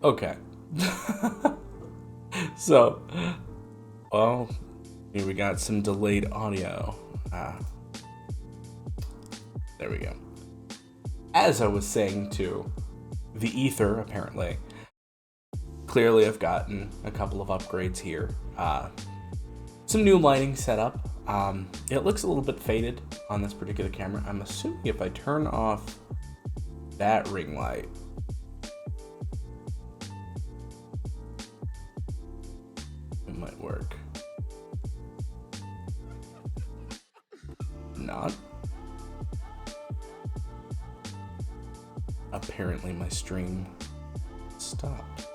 Okay. So, well, here we got some delayed audio. There we go. As I was saying to the ether, apparently, clearly I've gotten a couple of upgrades here. Some new lighting setup. It looks a little bit faded on this particular camera. I'm assuming if I turn off that ring light, it might work. Not. Apparently my stream stopped.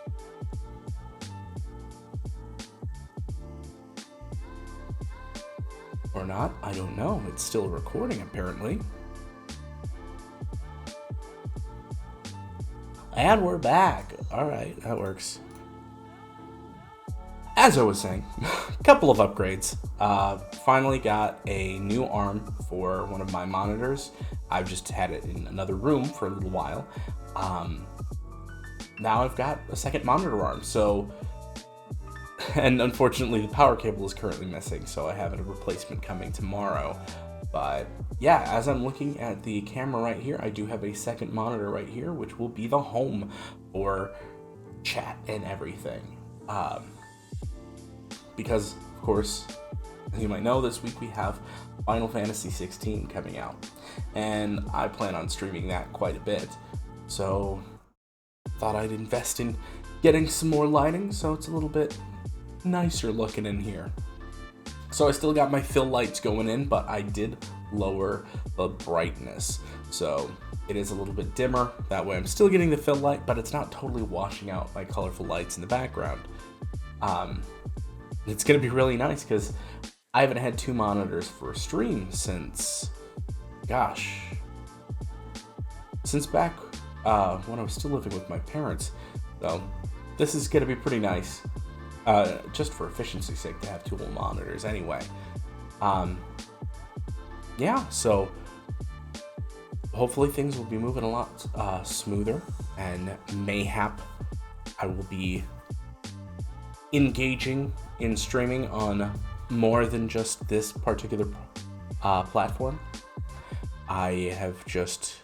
Or not, I don't know. It's still recording apparently. And we're back. Alright, that works. As I was saying, a couple of upgrades. Finally got a new arm for one of my monitors. I've just had it in another room for a little while. Now I've got a second monitor arm, so... And unfortunately the power cable is currently missing, so I have a replacement coming tomorrow. But yeah, as I'm looking at the camera right here, I do have a second monitor right here, which will be the home for chat and everything. Because, of course, as you might know, this week we have Final Fantasy 16 coming out, and I plan on streaming that quite a bit. So, thought I'd invest in getting some more lighting, so it's a little bit nicer looking in here. So I still got my fill lights going in, but I did lower the brightness. So it is a little bit dimmer. That way I'm still getting the fill light, but it's not totally washing out my colorful lights in the background. It's going to be really nice because I haven't had two monitors for a stream since, gosh, since back when I was still living with my parents. So this is going to be pretty nice. Just for efficiency's sake to have two whole monitors anyway. Yeah, so hopefully things will be moving a lot smoother, and mayhap I will be engaging in streaming on more than just this particular platform. I have just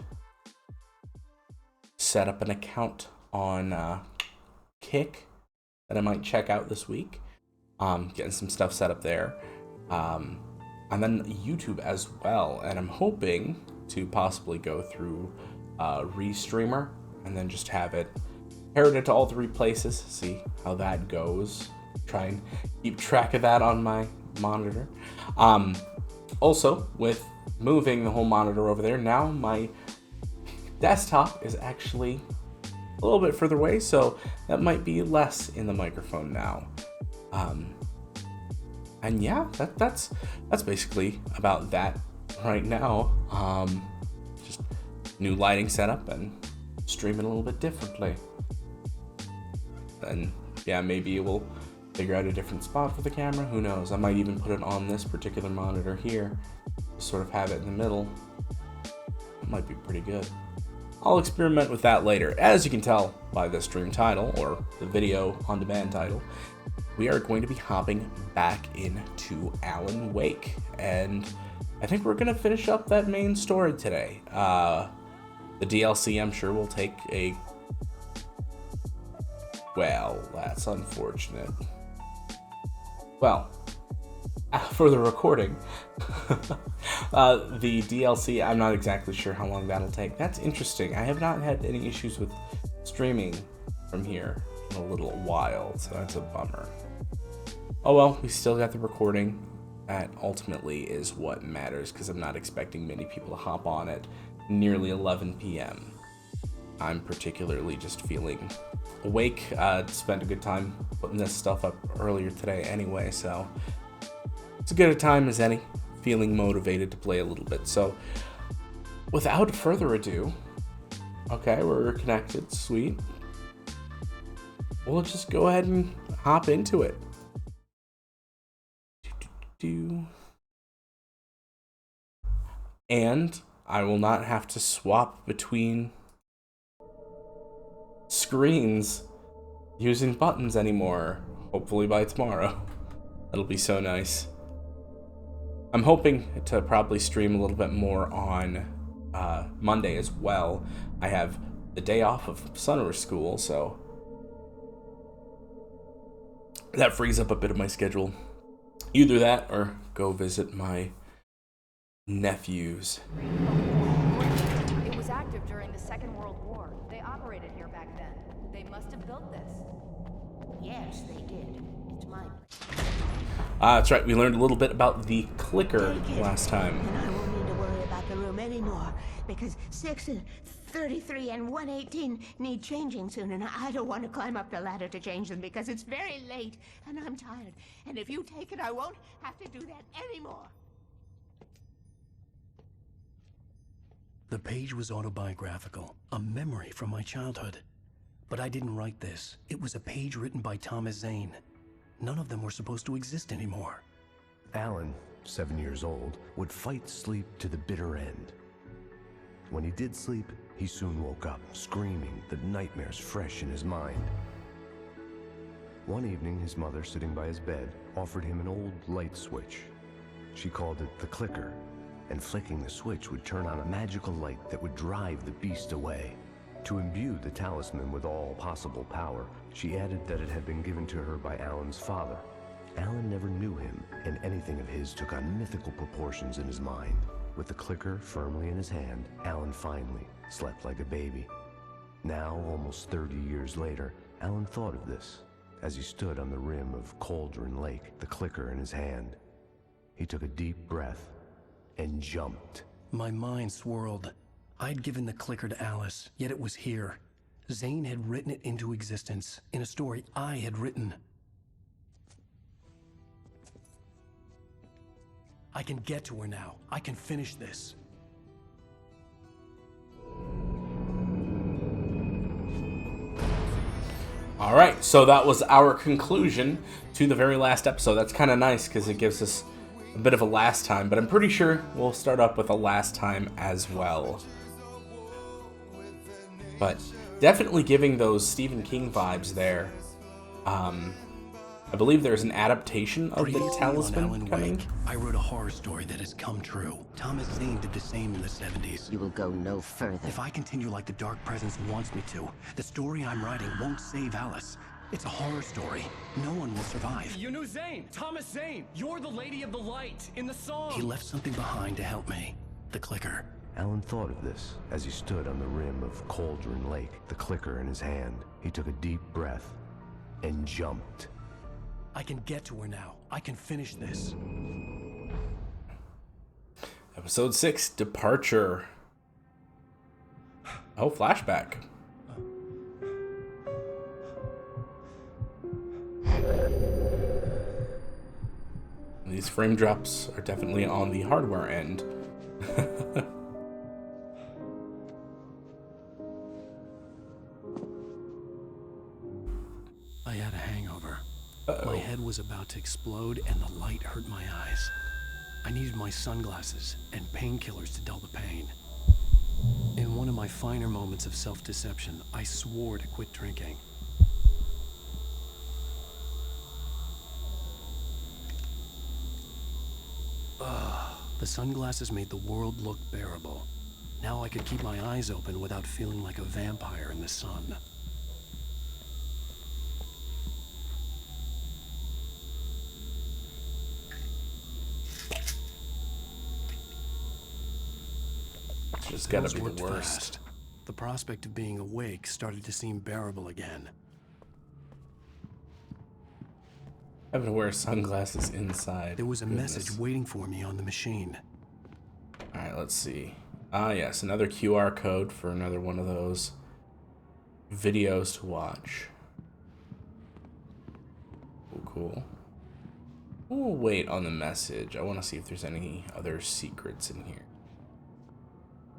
set up an account on Kick that I might check out this week. Getting some stuff set up there. And then YouTube as well. And I'm hoping to possibly go through Restreamer and then just have it paired into all three places, see how that goes. Try and keep track of that on my monitor. Also, with moving the whole monitor over there, now my desktop is actually a little bit further away, so that might be less in the microphone now. And yeah, that's basically about that right now. Just new lighting setup and streaming a little bit differently. And yeah, maybe we'll figure out a different spot for the camera. Who knows? I might even put it on this particular monitor here, sort of have it in the middle. It might be pretty good. I'll experiment with that later. As you can tell by the stream title, or the video on demand title, we are going to be hopping back into Alan Wake, and I think we're going to finish up that main story today. The DLC, I'm sure, will take a... Well, that's unfortunate. Well, for the recording, the DLC, I'm not exactly sure how long that'll take. That's interesting. I have not had any issues with streaming from here in a little while, so that's a bummer. Oh well, we still got the recording. That ultimately is what matters, because I'm not expecting many people to hop on at nearly 11 p.m. I'm particularly just feeling awake. Spent a good time putting this stuff up earlier today anyway, so it's as good a time as any, feeling motivated to play a little bit. So without further ado, okay, we're connected, sweet. We'll just go ahead and hop into it. And I will not have to swap between screens using buttons anymore. Hopefully by tomorrow. That'll be so nice. I'm hoping to probably stream a little bit more on Monday as well. I have the day off of summer school, so that frees up a bit of my schedule. Either that or go visit my nephews. It was active during the Second World War. They operated here back then. They must have built this. Yes, they did. It's mine. That's right, we learned a little bit about the clicker last time. And I won't need to worry about the room anymore, because 6 and 33 and 118 need changing soon, and I don't want to climb up the ladder to change them because it's very late, and I'm tired. And if you take it, I won't have to do that anymore. The page was autobiographical, a memory from my childhood. But I didn't write this. It was a page written by Thomas Zane. None of them were supposed to exist anymore. Alan, 7 years old, would fight sleep to the bitter end. When he did sleep, he soon woke up, screaming, the nightmares fresh in his mind. One evening, his mother, sitting by his bed, offered him an old light switch. She called it the clicker, and flicking the switch would turn on a magical light that would drive the beast away. To imbue the talisman with all possible power, she added that it had been given to her by Alan's father. Alan never knew him, and anything of his took on mythical proportions in his mind. With the clicker firmly in his hand, Alan finally slept like a baby. Now, almost 30 years later, Alan thought of this as he stood on the rim of Cauldron Lake, the clicker in his hand. He took a deep breath and jumped. My mind swirled. I'd given the clicker to Alice, yet it was here. Zane had written it into existence, in a story I had written. I can get to her now. I can finish this. Alright, so that was our conclusion to the very last episode. That's kind of nice because it gives us a bit of a last time, but I'm pretty sure we'll start up with a last time as well. But definitely giving those Stephen King vibes there. I believe there's an adaptation of the Talisman coming. I wrote a horror story that has come true. Thomas Zane did the same in the 70s. You will go no further. If I continue like the Dark Presence wants me to, the story I'm writing won't save Alice. It's a horror story. No one will survive. You knew Zane! Thomas Zane! You're the Lady of the Light in the song! He left something behind to help me. The clicker. Alan thought of this as he stood on the rim of Cauldron Lake, the clicker in his hand. He took a deep breath and jumped. I can get to her now. I can finish this. Episode 6, Departure. Oh, flashback. These frame drops are definitely on the hardware end. I had a hangover. Uh-oh. My head was about to explode and the light hurt my eyes. I needed my sunglasses and painkillers to dull the pain. In one of my finer moments of self-deception, I swore to quit drinking. The sunglasses made the world look bearable. Now I could keep my eyes open without feeling like a vampire in the sun. Just gotta Those be worked the worst. fast. The prospect of being awake started to seem bearable again. Having to wear sunglasses inside. There was a Goodness. message waiting for me on the machine. Alright, let's see. Ah, yes, another QR code for another one of those videos to watch. Oh, cool. We'll wait on the message. I want to see if there's any other secrets in here.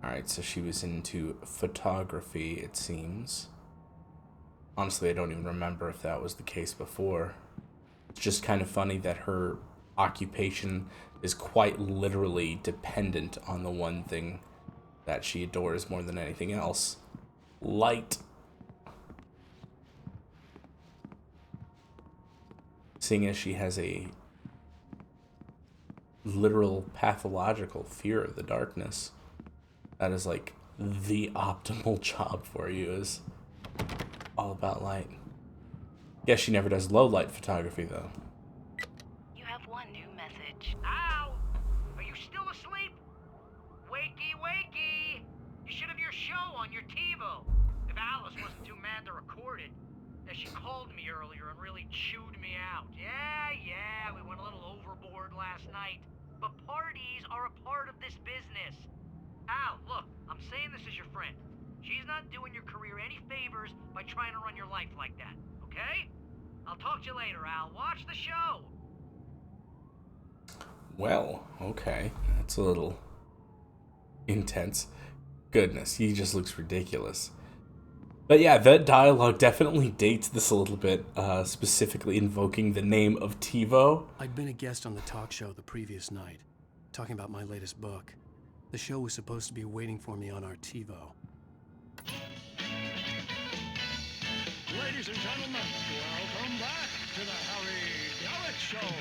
Alright, so she was into photography, it seems. Honestly, I don't even remember if that was the case before. It's just kind of funny that her occupation is quite literally dependent on the one thing that she adores more than anything else. Light. seeing as she has a literal pathological fear of the darkness. That is like the optimal job for you, is all about light. Guess she never does low light photography though. You have one new message. Ow! Are you still asleep? Wakey, wakey! You should have your show on your TiVo. If Alice wasn't too mad to record it. She called me earlier and really chewed me out. Yeah, we went a little overboard last night. But parties are a part of this business. Al, look, I'm saying this as your friend. She's not doing your career any favors by trying to run your life like that, okay? I'll talk to you later, Al. Watch the show. Well, okay. That's a little intense. Goodness, he just looks ridiculous. But yeah, that dialogue definitely dates this a little bit, specifically invoking the name of TiVo. I'd been a guest on the talk show the previous night, talking about my latest book. The show was supposed to be waiting for me on our TiVo. Ladies and gentlemen, welcome back to the Harry Garrett Show.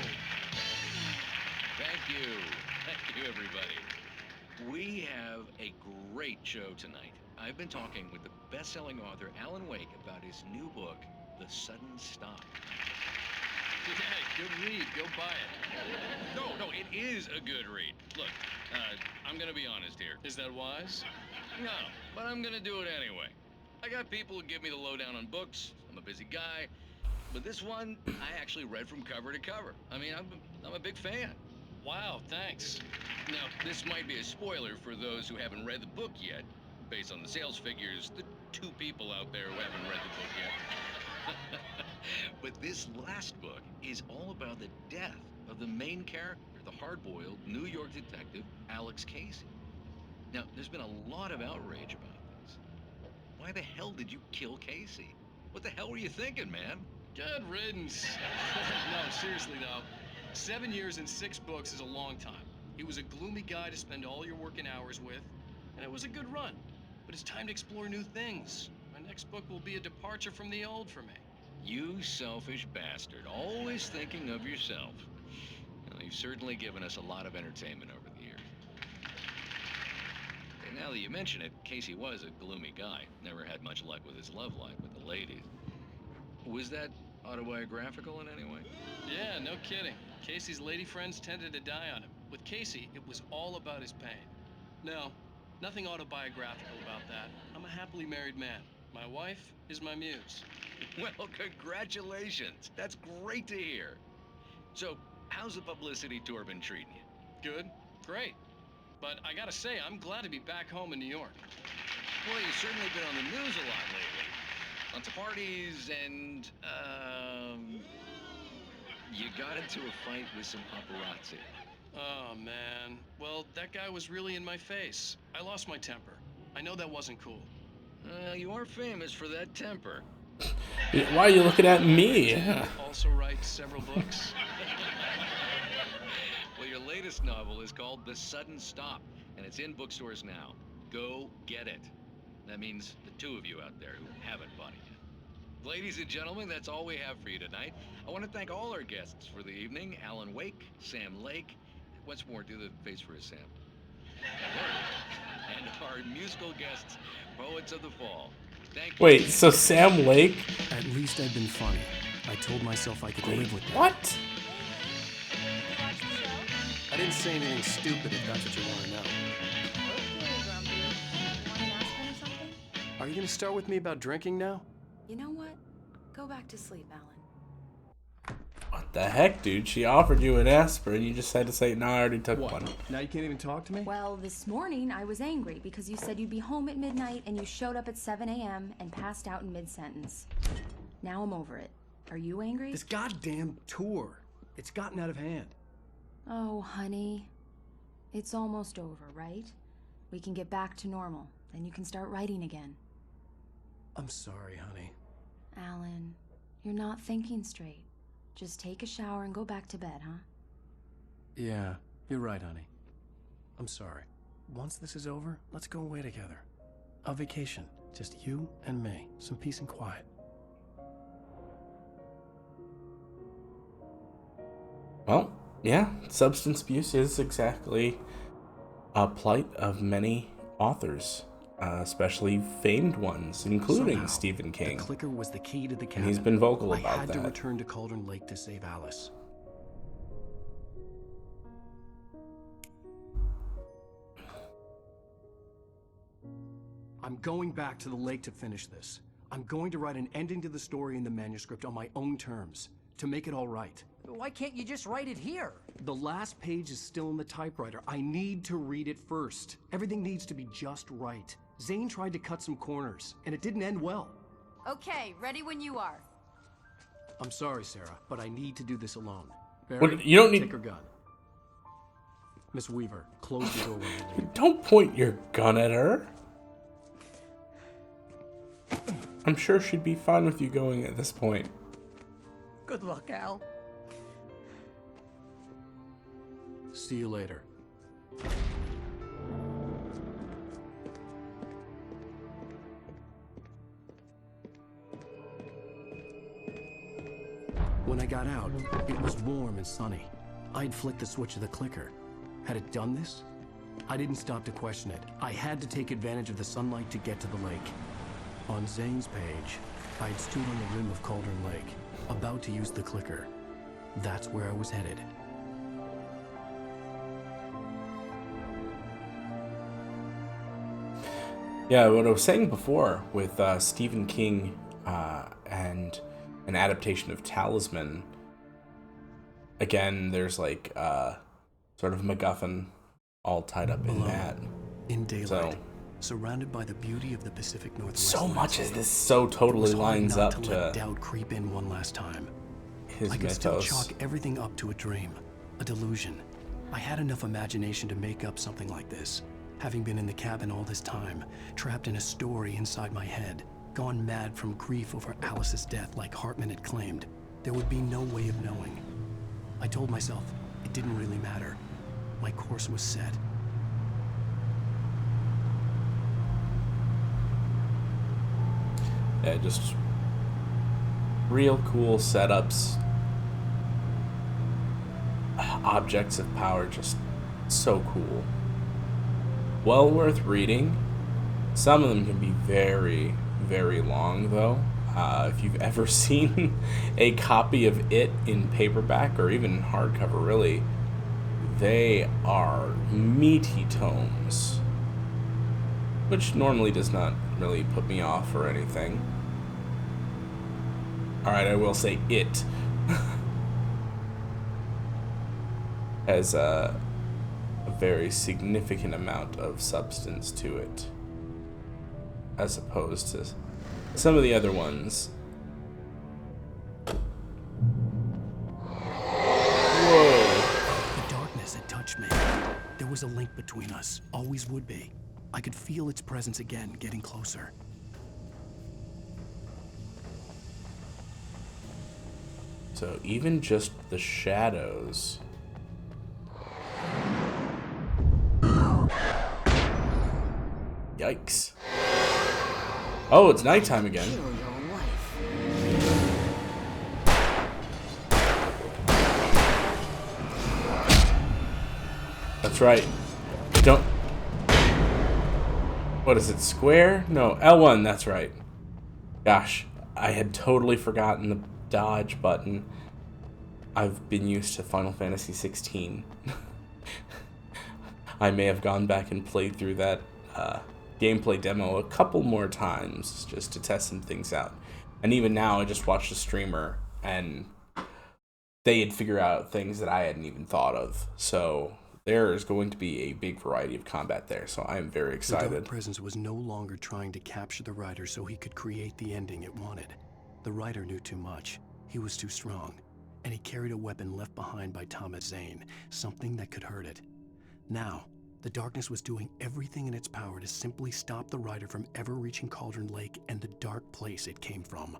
Thank you. Thank you, everybody. We have a great show tonight. I've been talking with the best-selling author Alan Wake about his new book, The Sudden Stop. Yeah, good read. Go buy it. No, it is a good read. Look, I'm gonna be honest here. Is that wise? No, but I'm gonna do it anyway. I got people who give me the lowdown on books. I'm a busy guy. But this one, I actually read from cover to cover. I mean, I'm a big fan. Wow, thanks. Now, this might be a spoiler for those who haven't read the book yet. Based on the sales figures, the 2 people out there who haven't read the book yet. But this last book is all about the death of the main character, the hard-boiled New York detective, Alex Casey. Now, there's been a lot of outrage about this. Why the hell did you kill Casey? What the hell were you thinking, man? Good riddance. No, seriously though. 7 years and 6 books is a long time. He was a gloomy guy to spend all your working hours with, and it was a good run. But it's time to explore new things. My next book will be a departure from the old for me. You selfish bastard, always thinking of yourself. Well, you've certainly given us a lot of entertainment over the years. And now that you mention it, Casey was a gloomy guy. Never had much luck with his love life with the ladies. Was that autobiographical in any way? Yeah, no kidding. Casey's lady friends tended to die on him. With Casey, it was all about his pain. No, nothing autobiographical about that. I'm a happily married man. My wife is my muse. Well, congratulations. That's great to hear. So, how's the publicity tour been treating you? Good, great. But I gotta say, I'm glad to be back home in New York. Well, you've certainly been on the news a lot lately. Lots of parties and, you got into a fight with some paparazzi. Oh, man. Well, that guy was really in my face. I lost my temper. I know that wasn't cool. You are famous for that temper. Why are you looking at me? Also write several books. Well, your latest novel is called The Sudden Stop, and it's in bookstores now. Go get it. That means the 2 of you out there who haven't bought it yet. Ladies and gentlemen, that's all we have for you tonight. I want to thank all our guests for the evening. Alan Wake, Sam Lake. Once more, do the face for a Sam. And our musical guests, Poets of the Fall. Thank you. Wait, so Sam Lake? At least I'd been funny. I told myself I could live with that. What? I didn't say anything stupid if that's what you want to know. Are you going to start with me about drinking now? You know what? Go back to sleep, Alan. What the heck, dude? She offered you an aspirin, you just had to say, no, I already took one. Now you can't even talk to me? Well, this morning I was angry because you said you'd be home at midnight and you showed up at 7 a.m. and passed out in mid-sentence. Now I'm over it. Are you angry? This goddamn tour. It's gotten out of hand. Oh, honey. It's almost over, right? We can get back to normal. Then you can start writing again. I'm sorry, honey. Alan, you're not thinking straight. Just take a shower and go back to bed, huh? Yeah, you're right, honey. I'm sorry. Once this is over, let's go away together. A vacation. Just you and me. Some peace and quiet. Well, yeah, substance abuse is exactly a plight of many authors, especially famed ones, including Somehow, Stephen King. The clicker was the key to the cabin. And he's been vocal I about had that. to return to Cauldron Lake to save Alice. I'm going back to the lake to finish this. I'm going to write an ending to the story in the manuscript on my own terms, to make it all right. Why can't you just write it here? The last page is still in the typewriter. I need to read it first. Everything needs to be just right. Zane tried to cut some corners, and it didn't end well. Okay, ready when you are. I'm sorry, Sarah, but I need to do this alone. Barry, What, you don't need... take her gun. Miss Weaver, close the door when you leave. Don't point your gun at her. I'm sure she'd be fine with you going at this point. Good luck, Al. See you later. When I got out, it was warm and sunny. I'd flicked the switch of the clicker. Had it done this? I didn't stop to question it. I had to take advantage of the sunlight to get to the lake. On Zane's page, I'd stood on the rim of Cauldron Lake, about to use the clicker. That's where I was headed. Yeah, what I was saying before with Stephen King and an adaptation of Talisman, again, there's like sort of MacGuffin all tied up in that. In daylight, surrounded by the beauty of the Pacific Northwest. So much as this so totally lines up to let doubt creep in one last time. His I could mythos. still chalk everything up to a dream, a delusion. I had enough imagination to make up something like this. Having been in the cabin all this time, trapped in a story inside my head, gone mad from grief over Alice's death like Hartman had claimed, there would be no way of knowing. I told myself it didn't really matter. My course was set. Yeah, just real cool setups. Objects of power, just so cool. Well worth reading. Some of them can be very, very long, though. If you've ever seen a copy of it in paperback or even hardcover, really, they are meaty tomes, which normally does not really put me off or anything. Alright, I will say it has a very significant amount of substance to it, as opposed to some of the other ones. Whoa. The darkness had touched me. There was a link between us, always would be. I could feel its presence again, getting closer. So even just the shadows. Yikes. Oh, it's nighttime again. Kill your wife. That's right. Don't... What is it, square? No, L1, that's right. Gosh, I had totally forgotten the dodge button. I've been used to Final Fantasy 16. I may have gone back and played through that gameplay demo a couple more times just to test some things out. And even now, I just watched a streamer and they had figured out things that I hadn't even thought of. So there is going to be a big variety of combat there. So I am very excited. The Dark Presence was no longer trying to capture the writer so he could create the ending it wanted. The writer knew too much. He was too strong. And he carried a weapon left behind by Thomas Zane, something that could hurt it. Now, the darkness was doing everything in its power to simply stop the writer from ever reaching Cauldron Lake and the dark place it came from.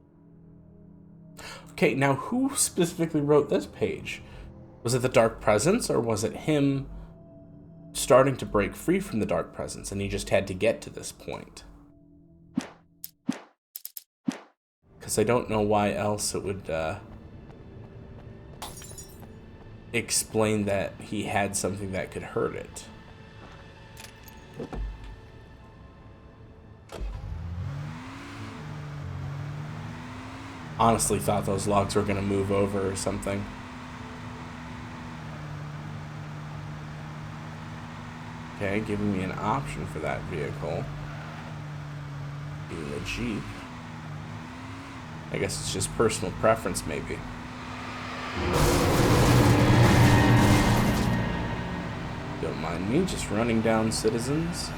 Okay, now who specifically wrote this page? Was it the Dark Presence, or was it him starting to break free from the Dark Presence and he just had to get to this point? Because I don't know why else it would explain that he had something that could hurt it. Honestly thought those logs were gonna move over or something. Okay, giving me an option for that vehicle. Being a Jeep. I guess it's just personal preference, maybe. Don't mind me just running down citizens.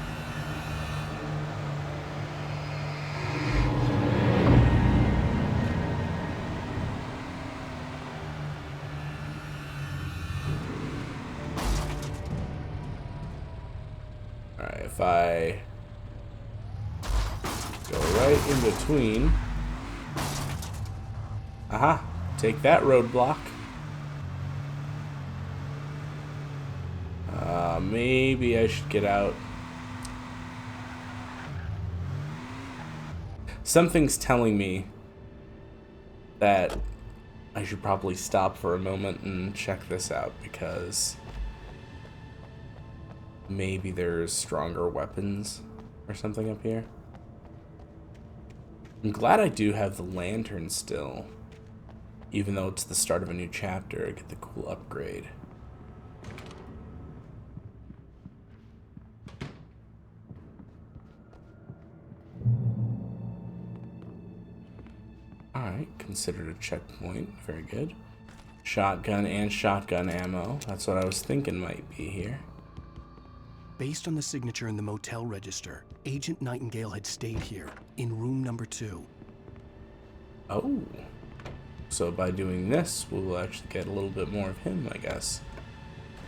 Alright, if I go right in between. Aha, take that roadblock. Maybe I should get out. Something's telling me that I should probably stop for a moment and check this out, because maybe there's stronger weapons or something up here. I'm glad I do have the lantern still. Even though it's the start of a new chapter, I get the cool upgrade. Alright, considered a checkpoint. Very good. Shotgun and shotgun ammo. That's what I was thinking might be here. Based on the signature in the motel register, Agent Nightingale had stayed here, in room number 2. Oh. So by doing this, we'll actually get a little bit more of him, I guess.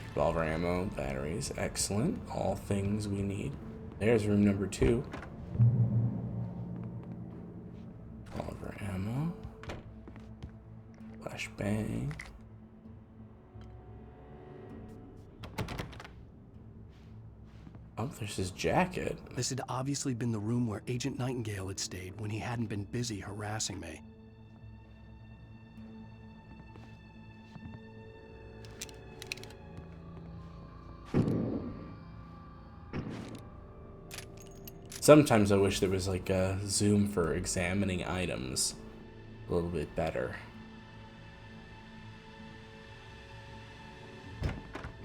Revolver ammo, batteries, excellent. All things we need. There's room number 2. Revolver ammo. Flashbang. Oh, there's his jacket. This had obviously been the room where Agent Nightingale had stayed when he hadn't been busy harassing me. Sometimes I wish there was like a zoom for examining items a little bit better.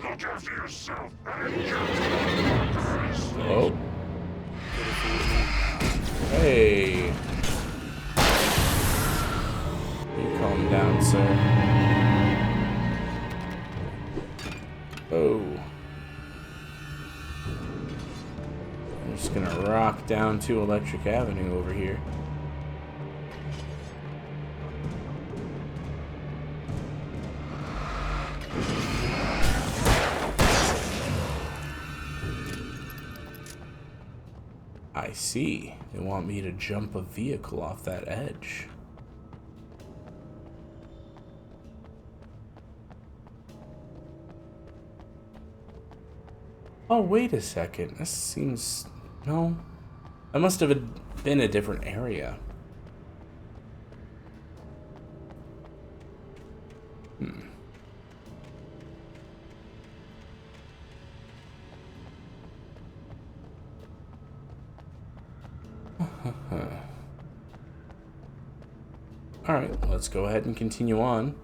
Look after yourself, Oh. Hey. You calm down, sir. Oh. I'm just gonna rock down to Electric Avenue over here. I see. They want me to jump a vehicle off that edge. Oh, wait a second. This seems... No. That must have been a different area. Alright, let's go ahead and continue on.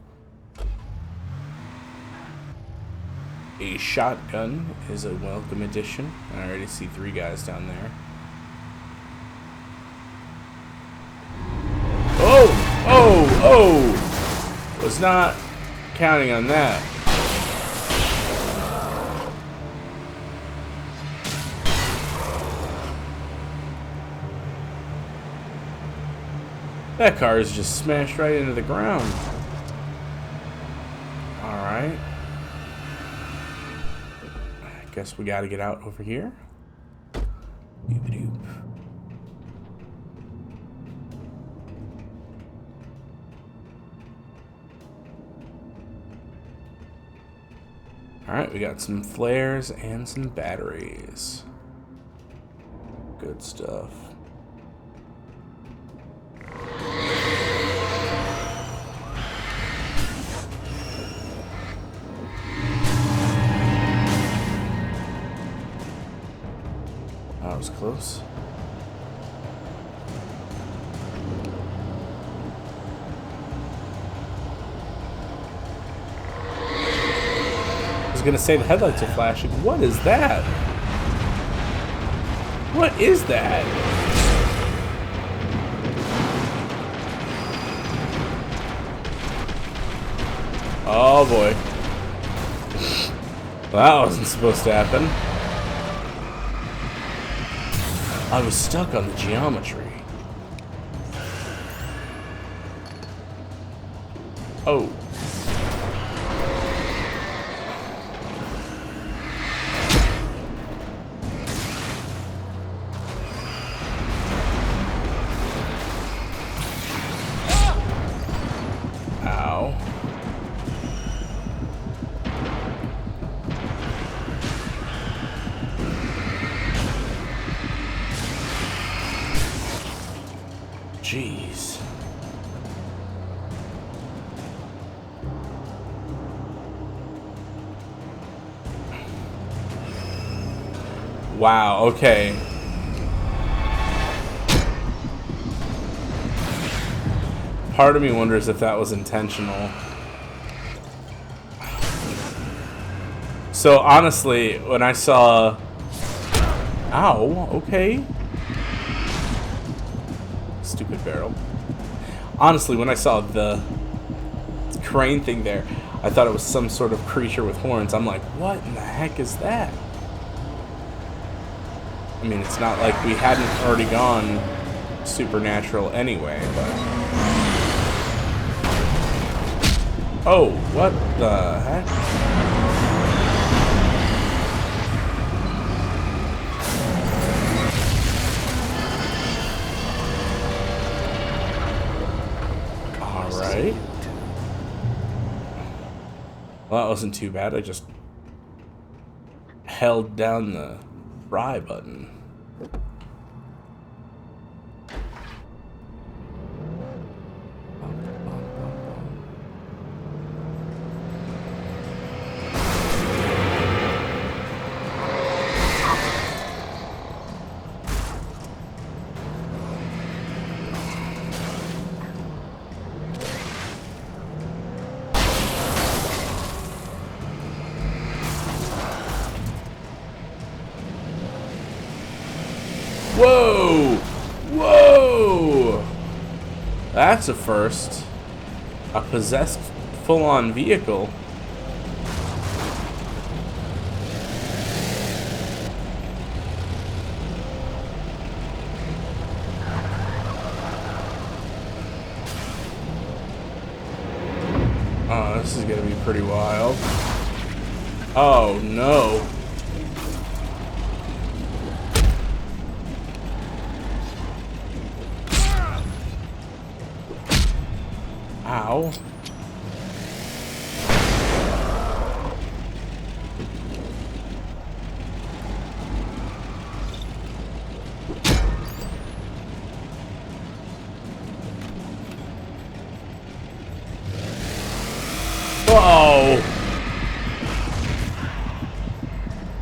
A shotgun is a welcome addition. I already see 3 guys down there. Oh! Oh! Oh! Was not counting on that. That car is just smashed right into the ground. Alright. I guess we gotta get out over here. Doop-a-doop. Alright, we got some flares and some batteries. Good stuff. That was close. I was gonna say the headlights are flashing. What is that? What is that? Oh boy. That wasn't supposed to happen. I was stuck on the geometry. Oh. Ow. Jeez. Wow, okay. Part of me wonders if that was intentional. So honestly, when I saw... Ow, okay. Stupid barrel. Honestly, when I saw the crane thing there, I thought it was some sort of creature with horns. I'm like, what in the heck is that? I mean, it's not like we hadn't already gone supernatural anyway, but... Oh, what the heck? Alright. Well, that wasn't too bad. I just held down the fry button. Whoa! Whoa! That's a first. A possessed full-on vehicle. Oh, this is gonna be pretty wild. Oh no. Ow. Whoa!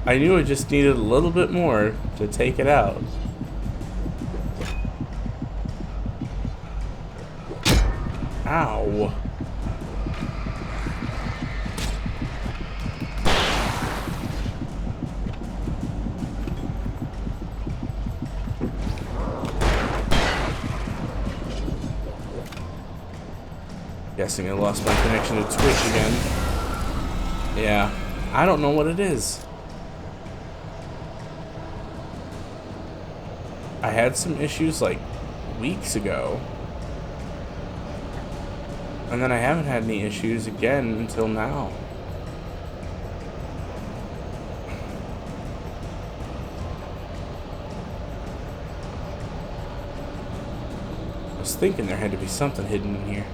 I knew I just needed a little bit more to take it out. Ow. Guessing I lost my connection to Twitch again. Yeah, I don't know what it is. I had some issues like weeks ago. And then I haven't had any issues again until now. I was thinking there had to be something hidden in here.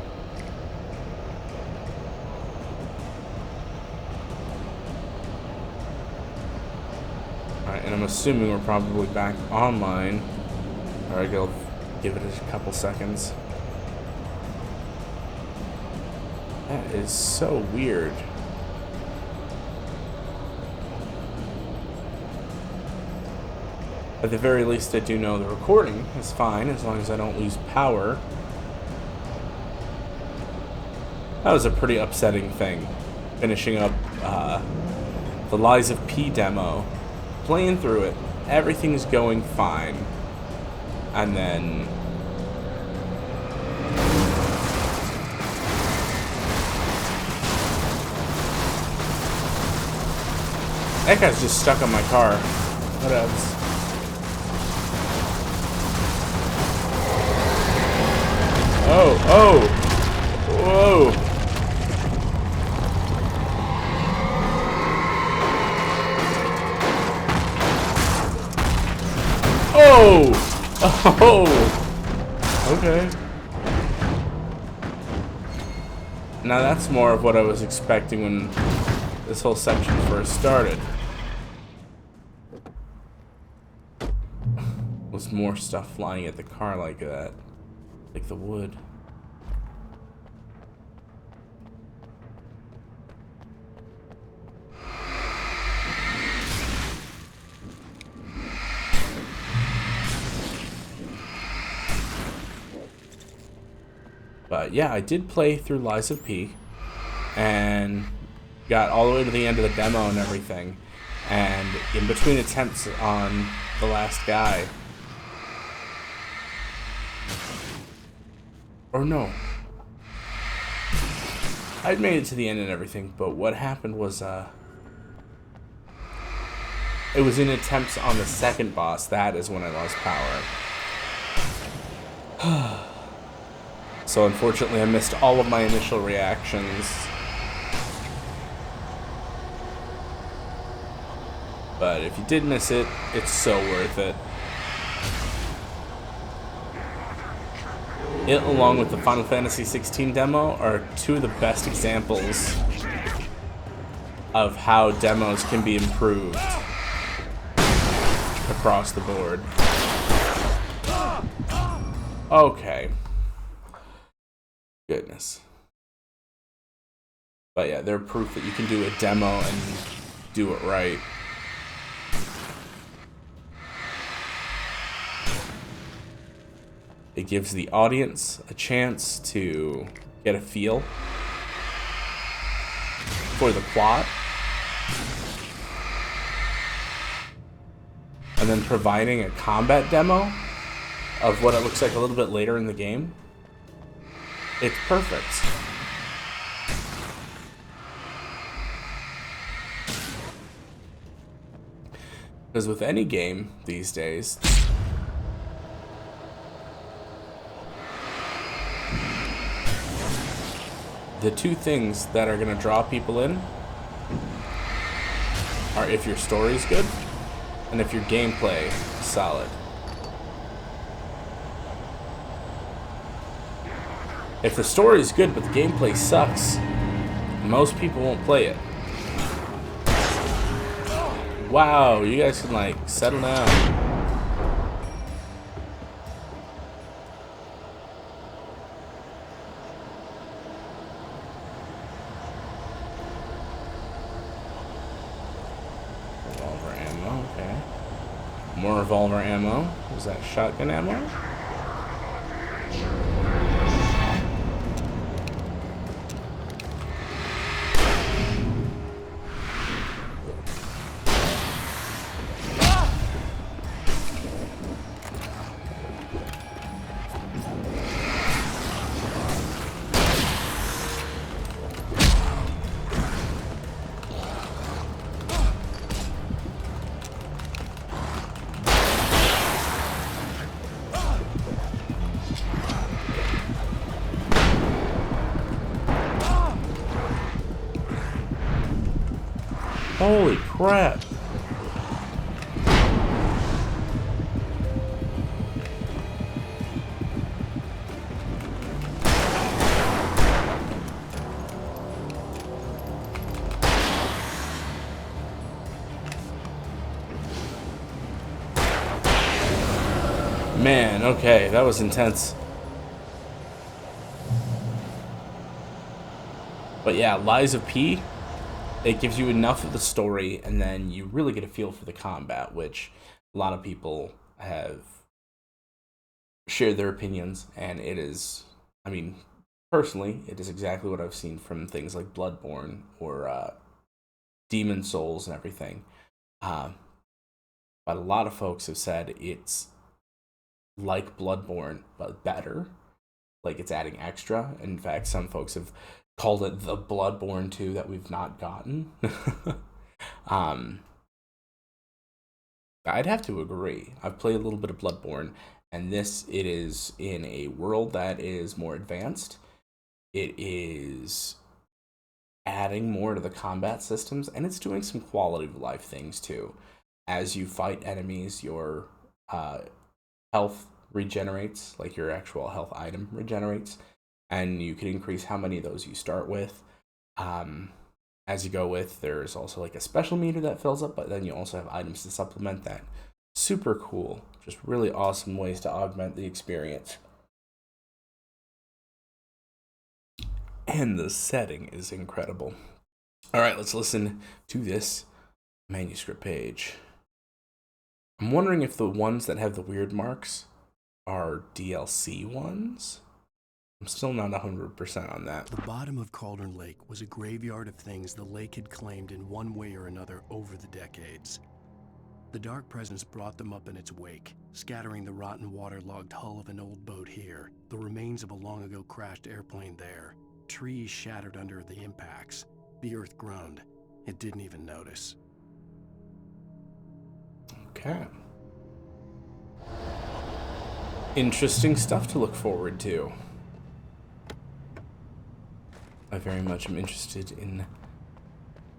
Alright, and I'm assuming we're probably back online. Alright, I'll give it a couple seconds. That is so weird. At the very least, I do know the recording is fine as long as I don't lose power. That was a pretty upsetting thing. Finishing up the Lies of P demo, playing through it, everything's going fine, and then that guy's just stuck on my car. What else? Oh, oh! Whoa! Oh! Oh! Okay. Now that's more of what I was expecting when this whole section first started. Was more stuff flying at the car like that. Like the wood. But yeah, I did play through Lies of P and got all the way to the end of the demo and everything. And in between attempts on the last guy, or no, I'd made it to the end and everything, but what happened was it was in attempts on the second boss. That is when I lost power. So unfortunately I missed all of my initial reactions. But if you did miss it, it's so worth it. It, along with the Final Fantasy XVI demo, are two of the best examples of how demos can be improved across the board. Okay. Goodness. But yeah, they're proof that you can do a demo and do it right. It gives the audience a chance to get a feel for the plot, and then providing a combat demo of what it looks like a little bit later in the game. It's perfect. Because with any game these days, the two things that are going to draw people in are if your story's good and if your gameplay is solid. If the story is good but the gameplay sucks, most people won't play it. Wow, you guys can like settle down. Revolver ammo, okay. More revolver ammo. Was that shotgun ammo? Holy crap. Man, okay, that was intense. But yeah, Lies of P, it gives you enough of the story, and then you really get a feel for the combat, which a lot of people have shared their opinions, and it is, I mean, personally, it is exactly what I've seen from things like Bloodborne or Demon Souls and everything. But a lot of folks have said it's like Bloodborne, but better. Like it's adding extra. In fact, some folks have called it the Bloodborne 2 that we've not gotten. I'd have to agree. I've played a little bit of Bloodborne, and it is in a world that is more advanced. It is adding more to the combat systems, and it's doing some quality of life things too. As you fight enemies, your health regenerates, like your actual health item regenerates, and you can increase how many of those you start with. As you go with, there's also like a special meter that fills up, but then you also have items to supplement that. Super cool. Just really awesome ways to augment the experience. And the setting is incredible. All right, let's listen to this manuscript page. I'm wondering if the ones that have the weird marks are DLC ones. I'm still not 100% on that. The bottom of Cauldron Lake was a graveyard of things the lake had claimed in one way or another over the decades. The dark presence brought them up in its wake, scattering the rotten waterlogged hull of an old boat here, the remains of a long-ago crashed airplane there, trees shattered under the impacts. The earth groaned. It didn't even notice. Okay. Interesting stuff to look forward to. I very much am interested in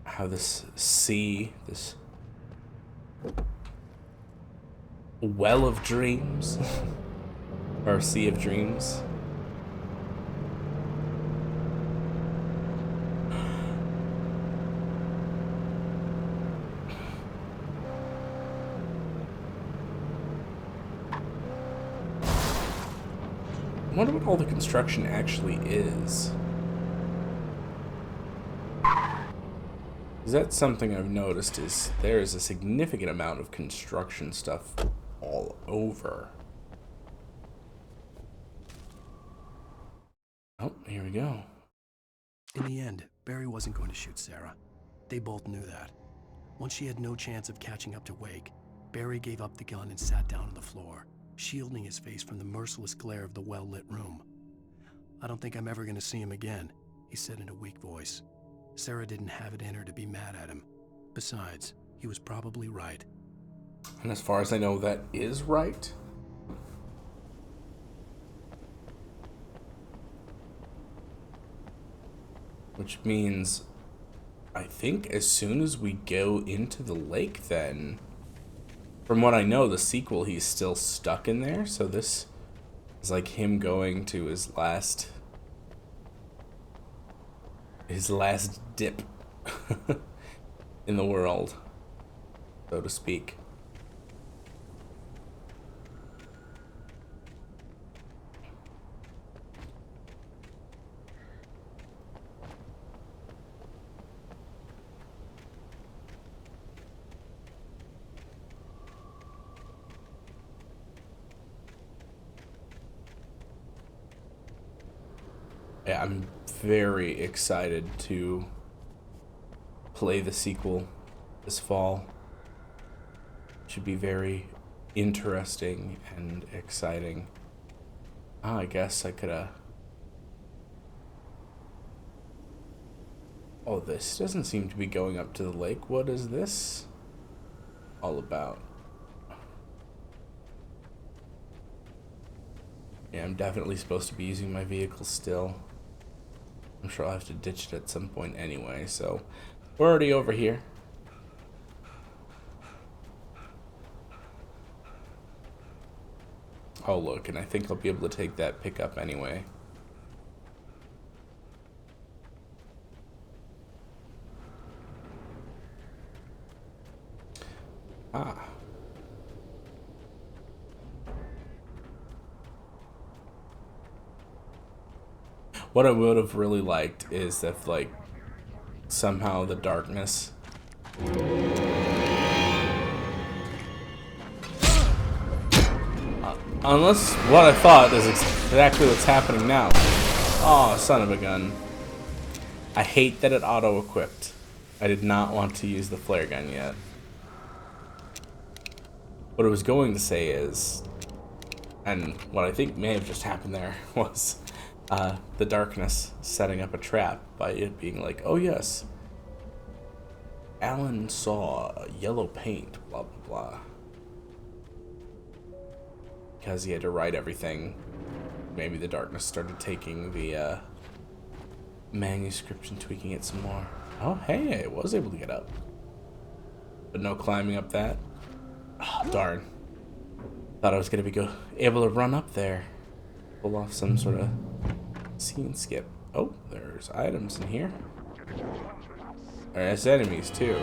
how this well of dreams, or sea of dreams, I wonder what all the construction actually is. Because that's something I've noticed, is there is a significant amount of construction stuff all over. Oh, here we go. In the end, Barry wasn't going to shoot Sarah. They both knew that. Once she had no chance of catching up to Wake, Barry gave up the gun and sat down on the floor, shielding his face from the merciless glare of the well-lit room. "I don't think I'm ever going to see him again," he said in a weak voice. Sarah didn't have it in her to be mad at him. Besides, he was probably right. And as far as I know, that is right. Which means, I think as soon as we go into the lake, then, from what I know, the sequel, he's still stuck in there. So this is like him going to his last dip in the world, so to speak. Yeah, I'm very excited to play the sequel this fall. Should be very interesting and exciting. I guess I could Oh, this doesn't seem to be going up to the lake. What is this all about? Yeah, I'm definitely supposed to be using my vehicle still. I'm sure I'll have to ditch it at some point anyway, so we're already over here. Oh, look, and I think I'll be able to take that pickup anyway. Ah. What I would have really liked is if, like, somehow the darkness Unless what I thought is exactly what's happening now. Oh, son of a gun. I hate that it auto-equipped. I did not want to use the flare gun yet. What I was going to say is, and what I think may have just happened there was the darkness setting up a trap by it being like, oh yes, Alan saw yellow paint, blah blah blah. Because he had to write everything. Maybe the darkness started taking the manuscript and tweaking it some more. Oh hey, I was able to get up. But no climbing up that. Oh, darn. Thought I was going to be able to run up there. Pull off some sort of scene skip. Oh, there's items in here. There's enemies too.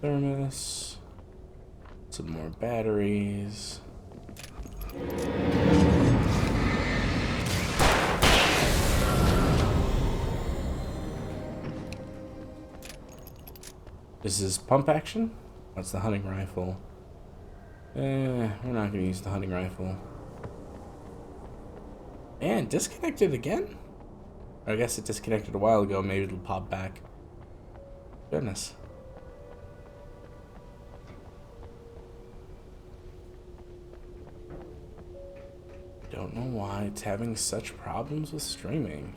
Thermos. Some more batteries. This is pump action? That's the hunting rifle. We're not gonna use the hunting rifle. And disconnected again? I guess it disconnected a while ago. Maybe it'll pop back. Goodness. Don't know why it's having such problems with streaming.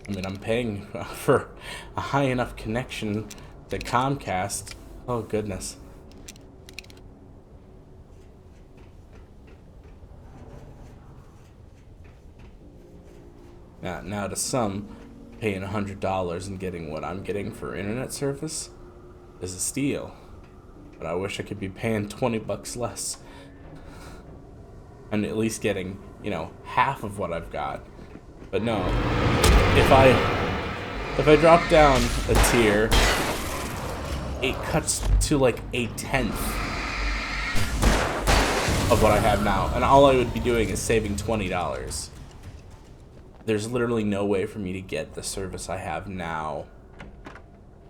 I mean, I'm paying for a high enough connection to Comcast. Oh, goodness. Now to some, paying $100 and getting what I'm getting for internet service is a steal. But I wish I could be paying 20 bucks less. And at least getting, you know, half of what I've got. But no. If I drop down a tier, it cuts to like a tenth of what I have now. And all I would be doing is saving $20. There's literally no way for me to get the service I have now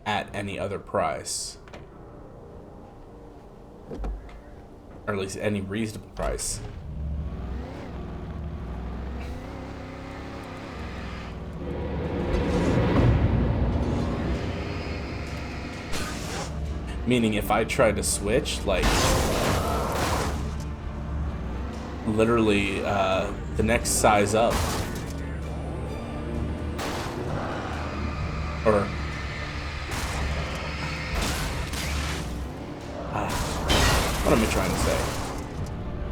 at any other price. Or at least any reasonable price. Meaning if I tried to switch, like, literally the next size up. Or what am I trying to say?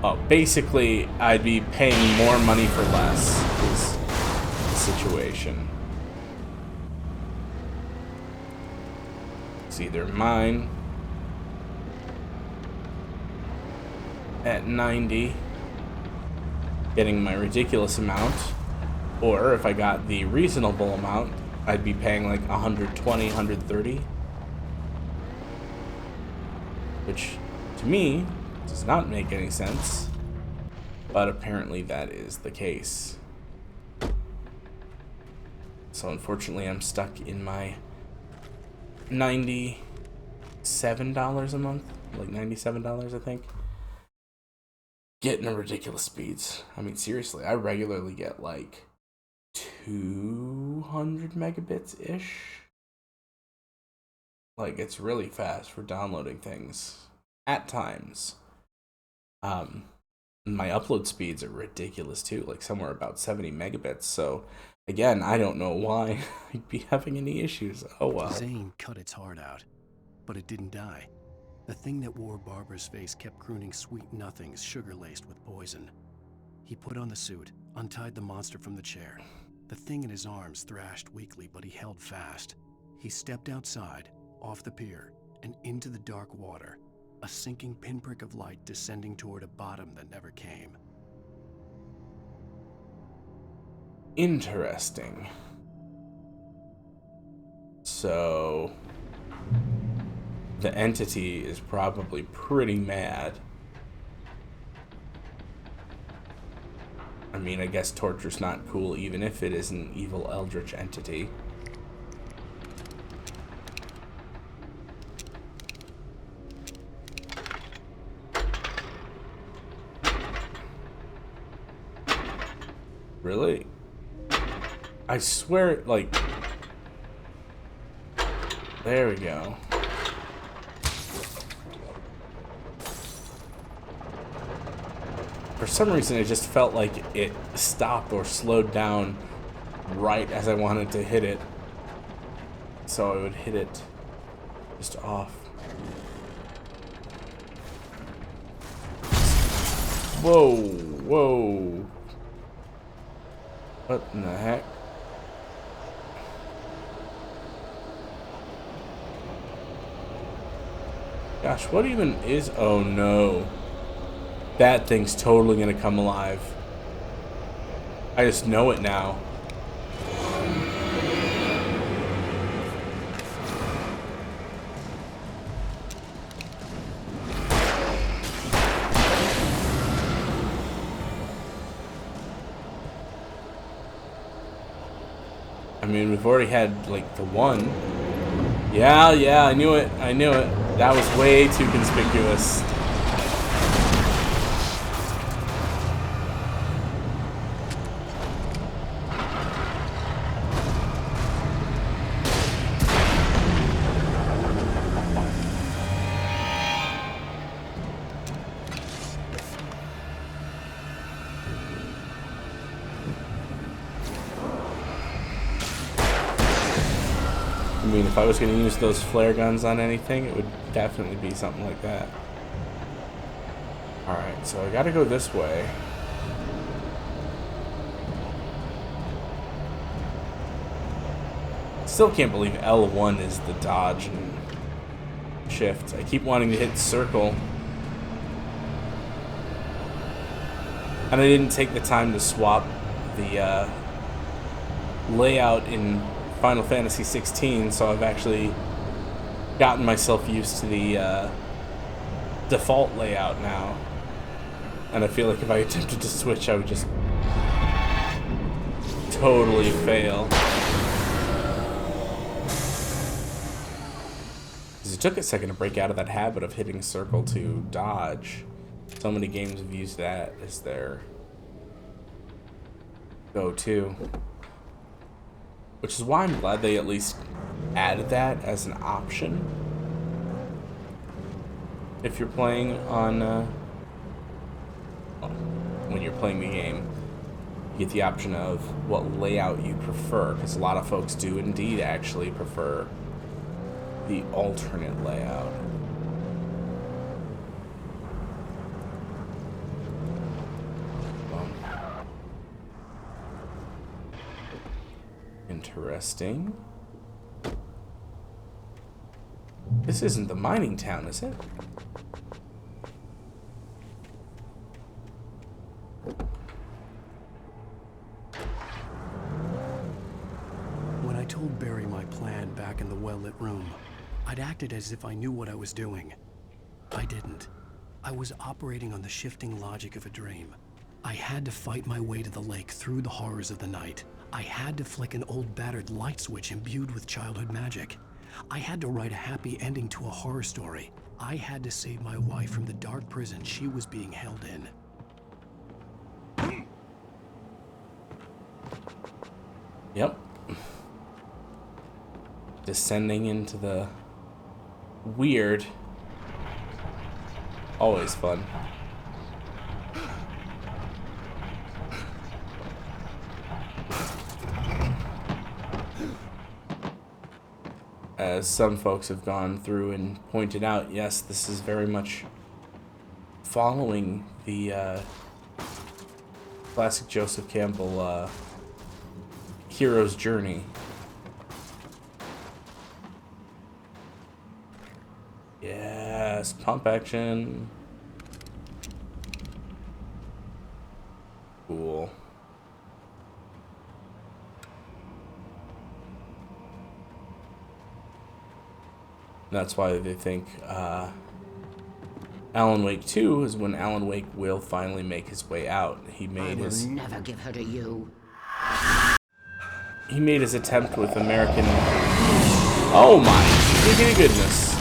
Oh, basically, I'd be paying more money for less is the situation. It's either mine at 90, getting my ridiculous amount, or if I got the reasonable amount, I'd be paying like 120, 130, which to me does not make any sense, but apparently that is the case. So unfortunately I'm stuck in my $97 a month, like $97 I think, getting a ridiculous speeds. I mean seriously, I regularly get like 200 megabits ish. Like it's really fast for downloading things at times. My upload speeds are ridiculous too, like somewhere about 70 megabits. So again, I don't know why I'd be having any issues. Oh well. Zane cut its heart out, but it didn't die. The thing that wore Barbara's face kept crooning sweet nothings sugar-laced with poison. He put on the suit, untied the monster from the chair. The thing in his arms thrashed weakly, but he held fast. He stepped outside, off the pier, and into the dark water, a sinking pinprick of light descending toward a bottom that never came. Interesting. So the entity is probably pretty mad. I mean, I guess torture's not cool even if it is an evil eldritch entity. Really? I swear, like... There we go. For some reason, it just felt like it stopped or slowed down right as I wanted to hit it. So I would hit it just off. Whoa, whoa. What in the heck? Gosh, what even is... Oh no. That thing's totally gonna come alive. I just know it now. I mean, we've already had, like, the one. Yeah, I knew it. I knew it. That was way too conspicuous. I mean, if I was going to use those flare guns on anything, it would definitely be something like that. Alright, so I gotta go this way. Still can't believe L1 is the dodge and shift. I keep wanting to hit circle. And I didn't take the time to swap the layout in Final Fantasy 16, so I've actually gotten myself used to the default layout now. And I feel like if I attempted to switch, I would just totally fail. Because it took a second to break out of that habit of hitting circle to dodge. So many games have used that as their go-to. Which is why I'm glad they at least added that as an option. If you're playing on, when you're playing the game, you get the option of what layout you prefer, because a lot of folks do indeed actually prefer the alternate layout. Interesting. This isn't the mining town, is it? When I told Barry my plan back in the well-lit room, I'd acted as if I knew what I was doing. I didn't. I was operating on the shifting logic of a dream. I had to fight my way to the lake through the horrors of the night. I had to flick an old battered light switch imbued with childhood magic. I had to write a happy ending to a horror story. I had to save my wife from the dark prison she was being held in. Yep. Descending into the weird. Always fun. As some folks have gone through and pointed out, yes, this is very much following the classic Joseph Campbell hero's journey. Yes, pump action. Cool. That's why they think Alan Wake 2 is when Alan Wake will finally make his way out. He made his never give her to you. He made his attempt with American. Oh my giggity goodness.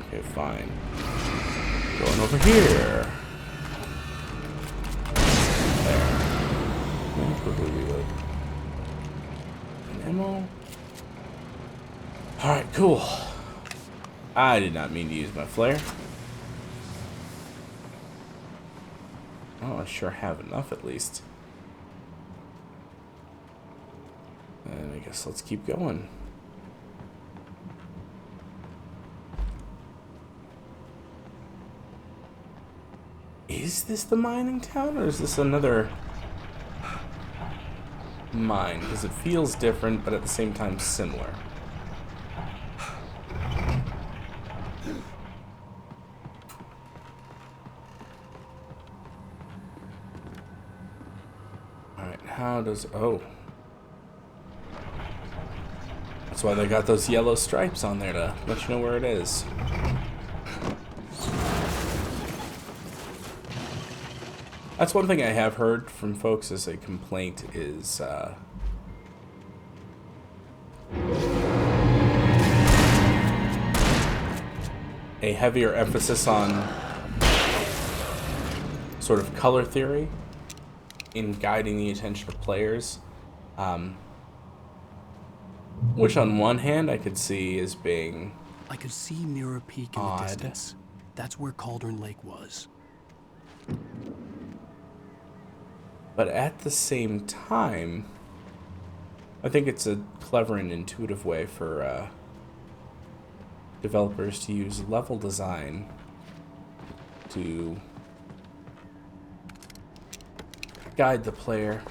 Okay, fine. Going over here. There. Let me quickly reload. An ammo. Alright, cool. I did not mean to use my flare. Oh, I sure have enough at least. And I guess let's keep going. Is this the mining town, or is this another mine? Because it feels different, but at the same time similar. Alright, how does... Oh. That's why they got those yellow stripes on there, to let you know where it is. That's one thing I have heard from folks as a complaint is a heavier emphasis on sort of color theory in guiding the attention of players, which on one hand I could see as being I could see Mirror Peak in odd. the distance. That's where Cauldron Lake was. But at the same time, I think it's a clever and intuitive way for developers to use level design to guide the player.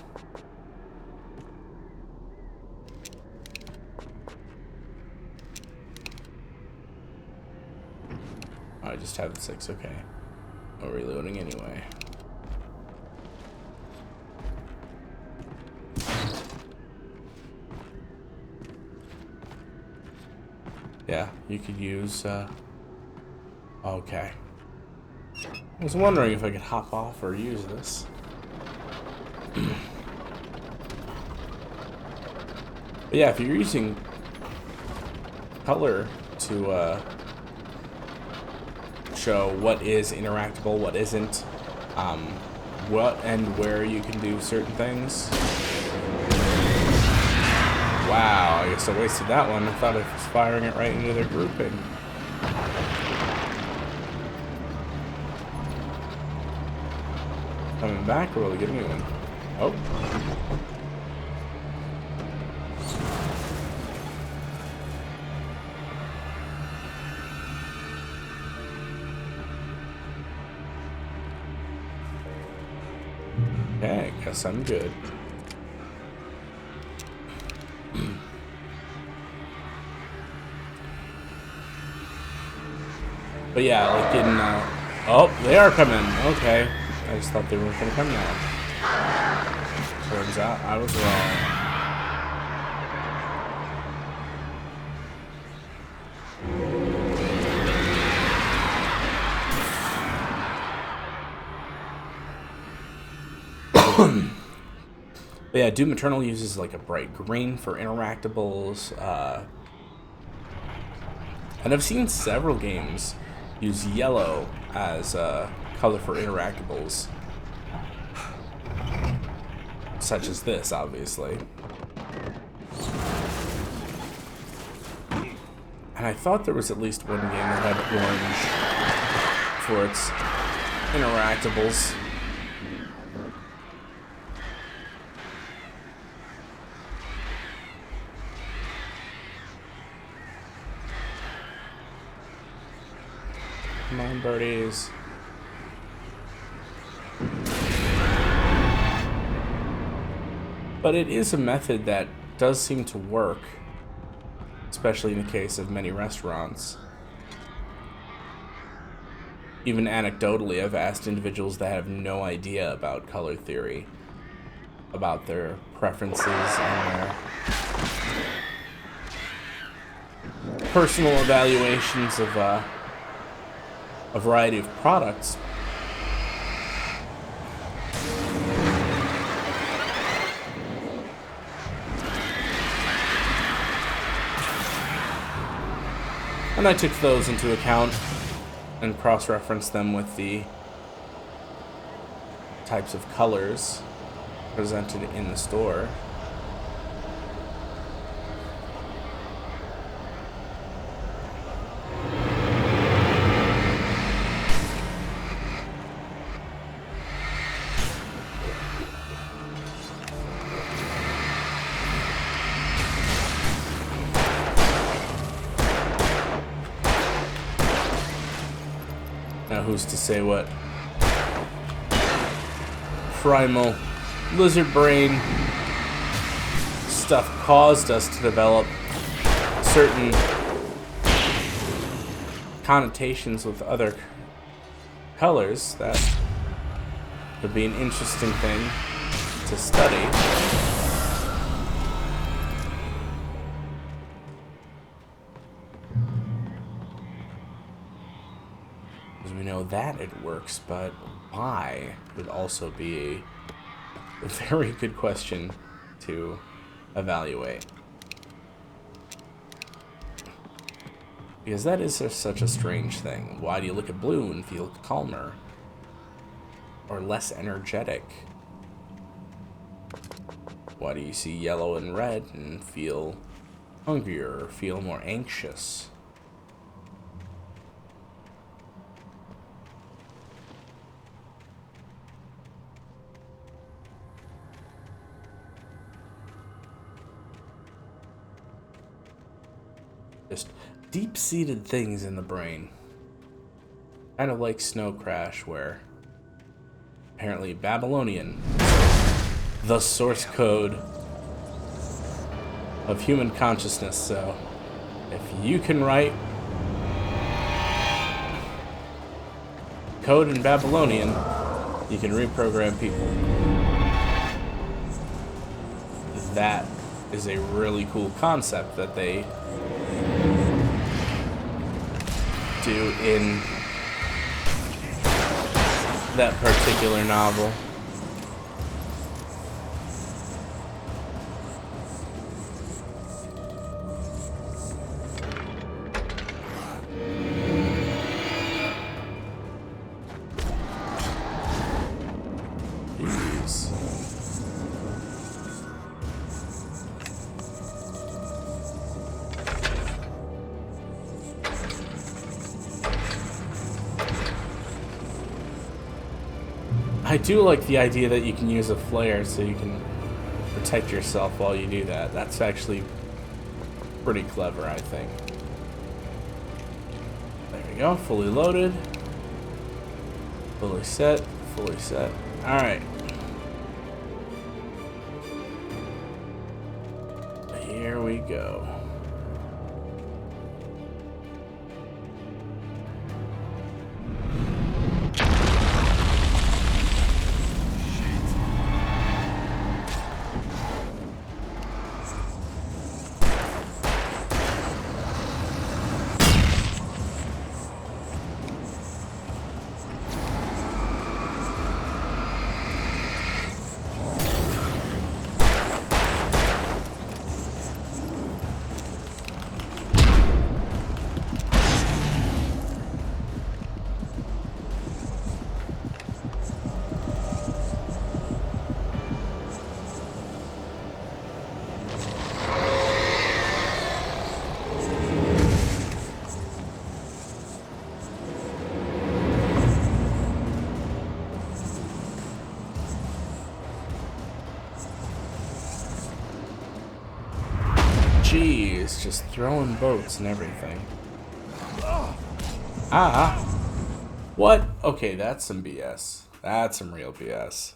I just have the 6, okay. No reloading anyway. Yeah, you could use, okay. I was wondering if I could hop off or use this. But yeah, if you're using color to, show what is interactable, what isn't, what and where you can do certain things. Wow, I guess I wasted that one. I thought I was firing it right into their grouping. Coming back, or will they give me one? Oh. Okay, guess I'm good. But yeah, like in, oh, they are coming. Okay. I just thought they weren't gonna come now. Turns out I was wrong. But yeah, Doom Eternal uses like a bright green for interactables, and I've seen several games use yellow as color for interactables, such as this, obviously. And I thought there was at least one game that had orange for its interactables. Come on, birdies. But it is a method that does seem to work, especially in the case of many restaurants. Even anecdotally, I've asked individuals that have no idea about color theory, about their preferences and their personal evaluations of a variety of products. And I took those into account and cross-referenced them with the types of colors presented in the store. Now who's to say what primal lizard brain stuff caused us to develop certain connotations with other colors? That would be an interesting thing to study. We know that it works, but why would also be a very good question to evaluate. Because that is such a strange thing. Why do you look at blue and feel calmer? Or less energetic? Why do you see yellow and red and feel hungrier or feel more anxious? Just deep-seated things in the brain. Kind of like Snow Crash, where apparently Babylonian, the source code of human consciousness. So if you can write code in Babylonian, you can reprogram people. That is a really cool concept that they do in that particular novel. Jeez. I do like the idea that you can use a flare so you can protect yourself while you do that. That's actually pretty clever, I think. There we go, fully loaded. Fully set, fully set. Alright. Here we go. Jeez, just throwing boats and everything. Ah! What? Okay, that's some BS. That's some real BS.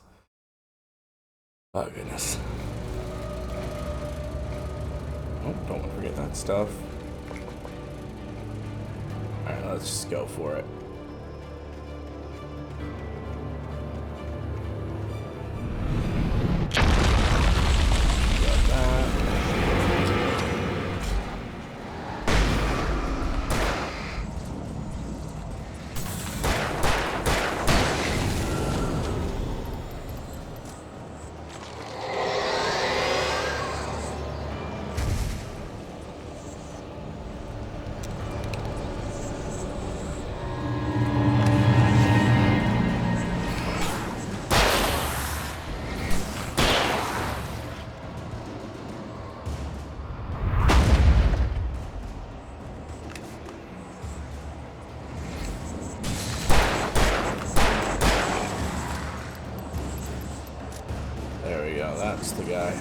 Oh, goodness. Oh, don't want to forget that stuff. Alright, let's just go for it. Got that. There we go, that's the guy.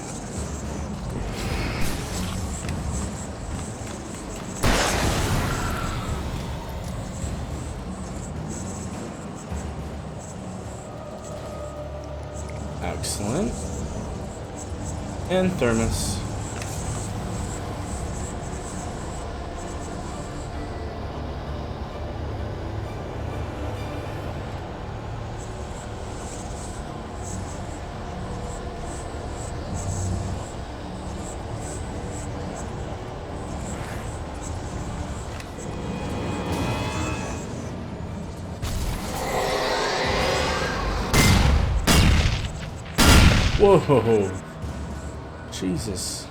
Excellent. And thermos. Whoa, Jesus.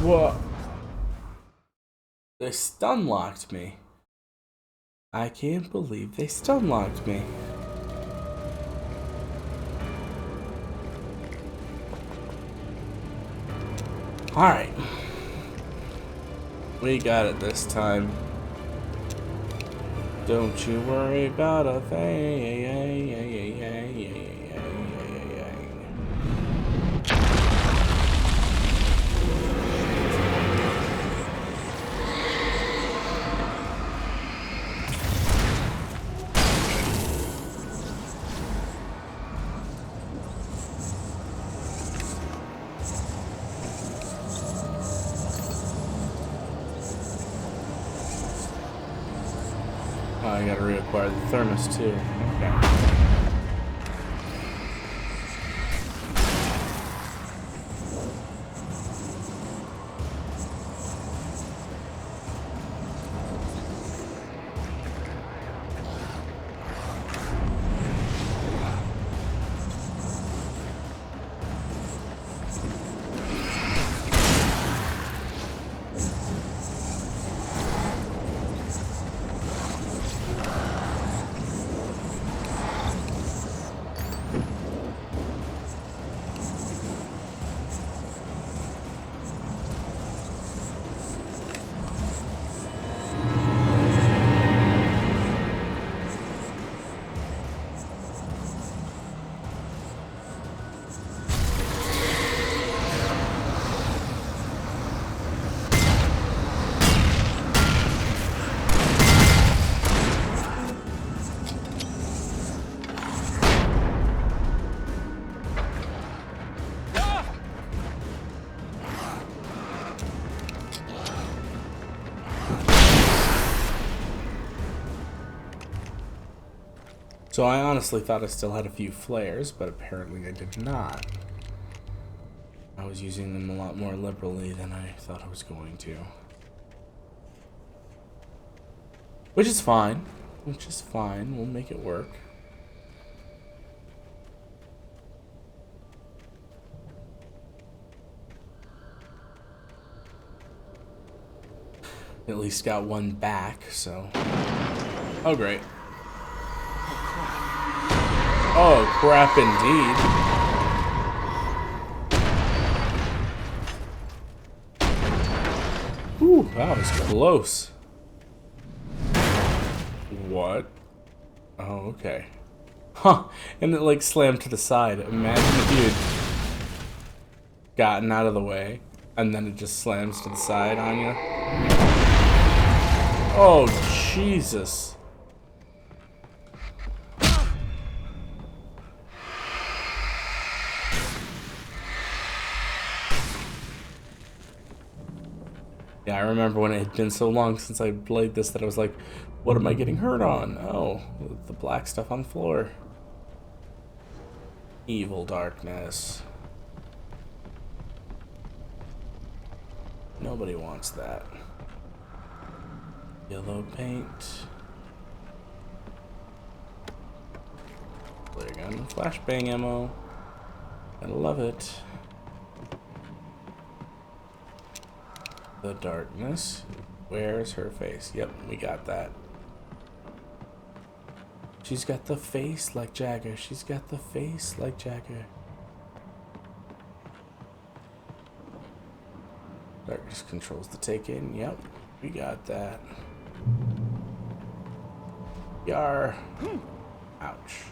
What? They stun locked me. I can't believe they stun locked me. Alright. We got it this time. Don't you worry about a thing. Oh, I gotta reacquire the thermos too. Okay. So I honestly thought I still had a few flares, but apparently I did not. I was using them a lot more liberally than I thought I was going to. Which is fine. Which is fine. We'll make it work. At least got one back, so... Oh, great. Oh, crap indeed. Ooh, that was close. What? Oh, okay. Huh. And it, like, slammed to the side. Imagine if you had gotten out of the way, and then it just slams to the side on you. Oh, Jesus. Yeah, I remember when it had been so long since I played this that I was like, what am I getting hurt on? Oh, the black stuff on the floor. Evil darkness. Nobody wants that. Yellow paint. Flare gun, flashbang ammo. Gotta love it. The darkness. Where's her face? Yep, we got that. She's got the face like Jagger. She's got the face like Jagger. Darkness controls the take-in. Yep, we got that. Yar. Ouch.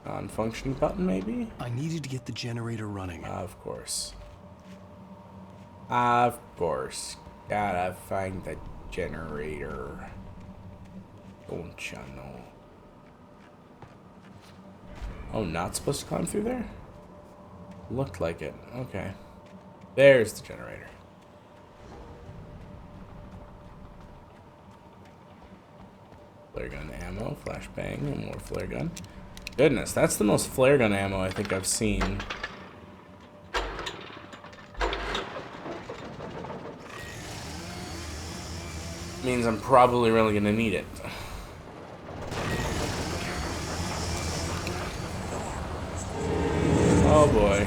Non-function button, maybe? I needed to get the generator running. Of course. Of course. Gotta find the generator. Don't ya know? Oh, not supposed to climb through there? Looked like it. Okay. There's the generator. Flare gun ammo, flashbang, and more flare gun. Goodness, that's the most flare gun ammo I think I've seen. Means I'm probably really gonna need it. Oh boy.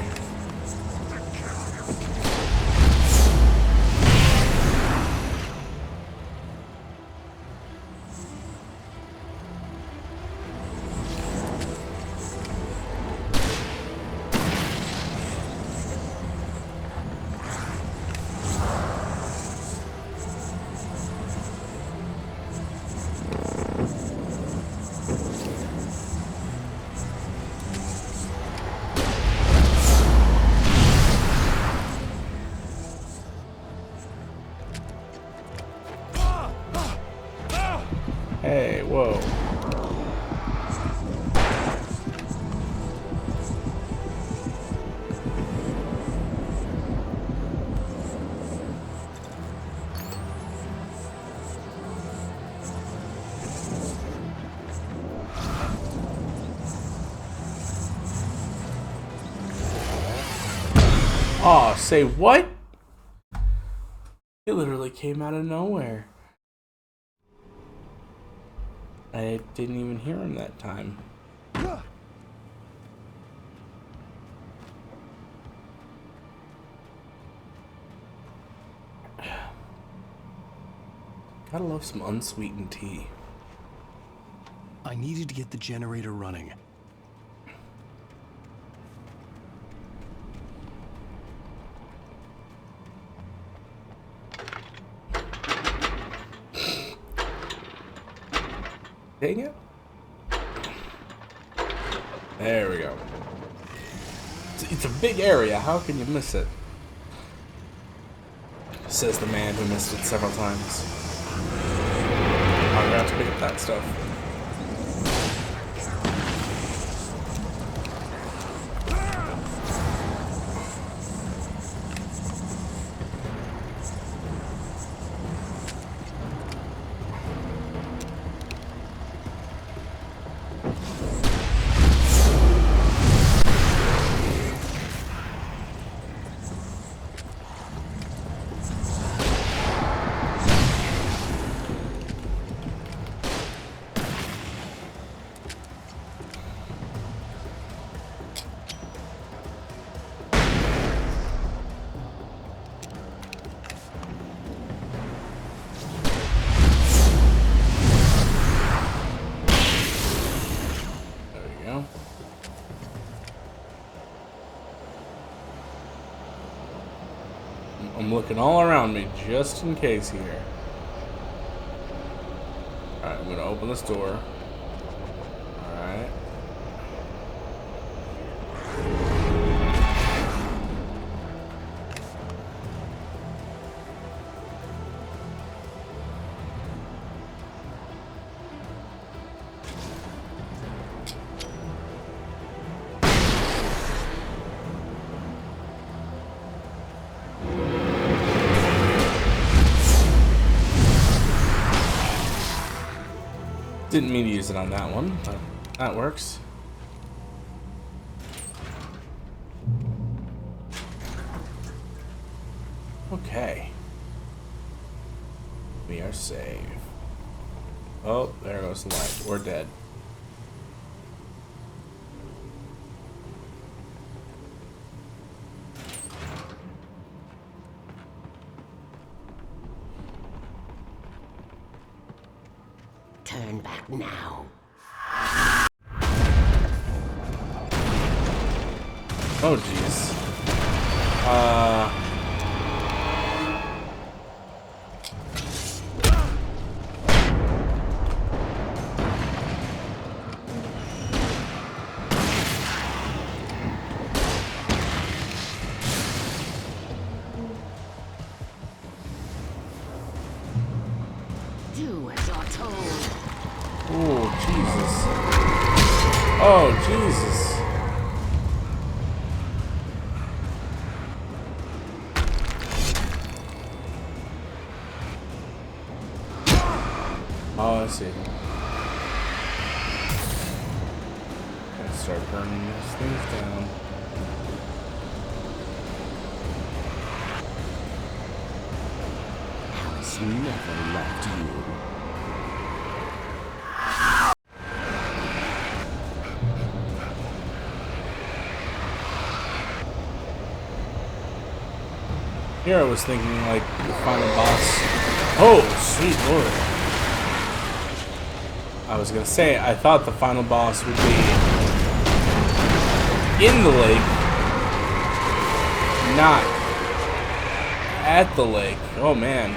Hey, whoa. Aw, say what? It literally came out of nowhere. I didn't even hear him that time. Gotta love some unsweetened tea. I needed to get the generator running. Dang it. There we go. It's a big area. How can you miss it? Says the man who missed it several times. I'm gonna have to pick up that stuff. looking all around me just in case here. Alright, I'm gonna open this door. Alright. Didn't mean to use it on that one, but that works. Okay. We are safe. Oh, there goes the light. We're dead. Turn back now. Oh, jeez. Do as you're told. Oh, Jesus. Oh, Jesus. Oh, I see. Gotta start burning these things down. Alice never loved you. Here I was thinking like the final boss. Oh, sweet lord. I was gonna say, I thought the final boss would be in the lake, not at the lake. Oh man.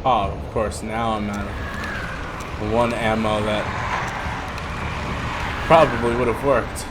Oh, of course, now I'm out of one ammo that probably would have worked.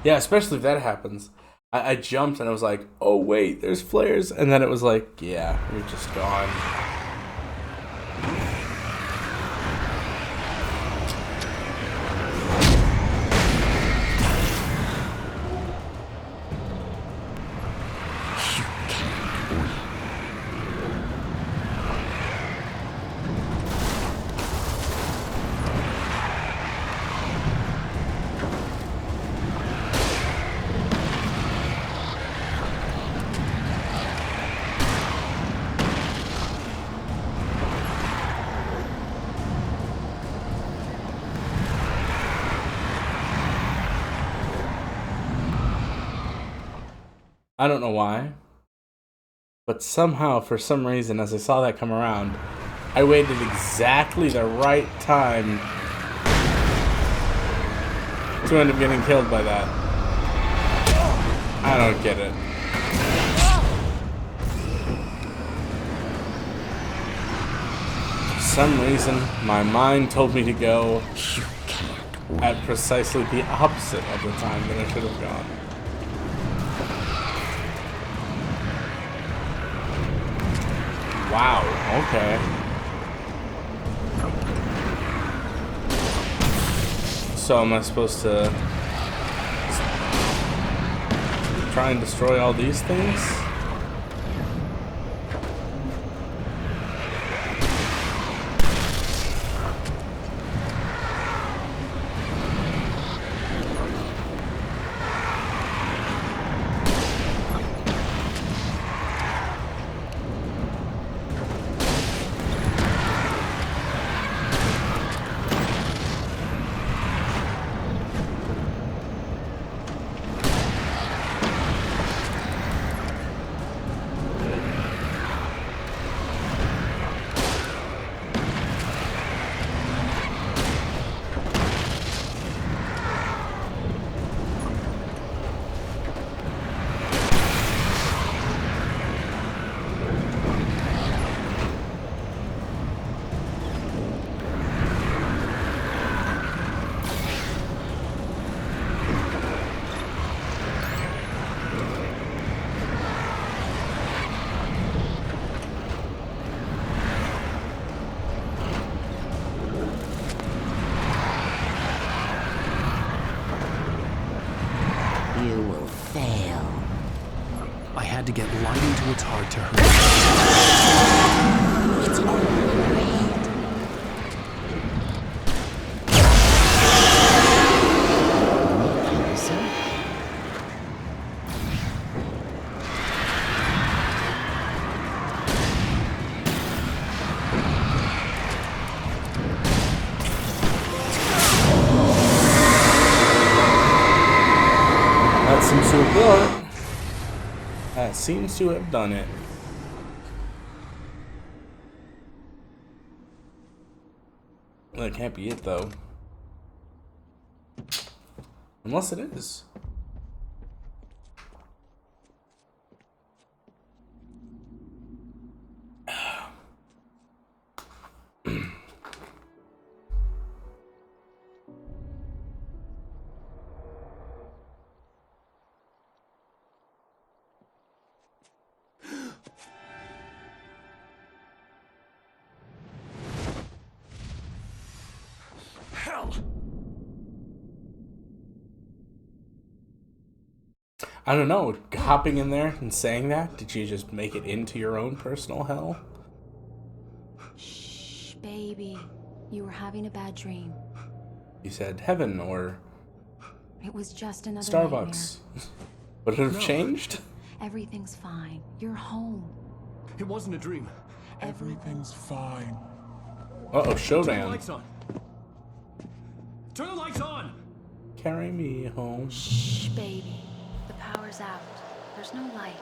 Yeah, especially if that happens. I jumped and I was like, oh wait, there's flares. And then it was like, yeah, you're just gone. I don't know why, but somehow, for some reason, as I saw that come around, I waited exactly the right time to end up getting killed by that. I don't get it. For some reason, my mind told me to go at precisely the opposite of the time that I should have gone. Wow, okay. So am I supposed to try and destroy all these things? had to get light into its heart to hurt. It's all great. That seems to have done it. That can't be it, though. Unless it is. I don't know, hopping in there and saying that, did you just make it into your own personal hell? Shh, baby. You were having a bad dream. You said heaven or It was just another Starbucks. Would it have changed? Everything's fine. You're home. It wasn't a dream. Everything's fine. Uh-oh, Turn the showdown. lights on. Turn the lights on! Carry me home. Shh, baby. The power's out. There's no light.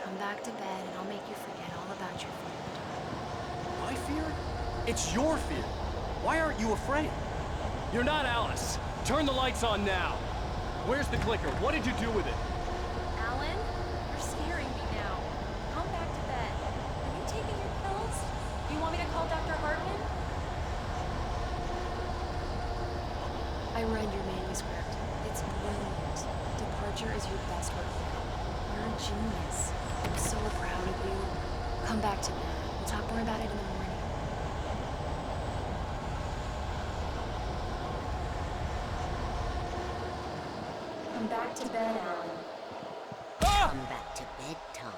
Come back to bed and I'll make you forget all about your fear. My fear? It's your fear. Why aren't you afraid? You're not Alice. Turn the lights on now. Where's the clicker? What did you do with it? Alan, you're scaring me now. Come back to bed. Are you taking your pills? Do you want me to call Dr. Hartman? I read your manuscript. It's brilliant. Departure is your best work yet. You're a genius. I'm so proud of you. Come back to bed. We'll talk more about it in the morning. Come back to bed, Alan. Come back to bed, Tom.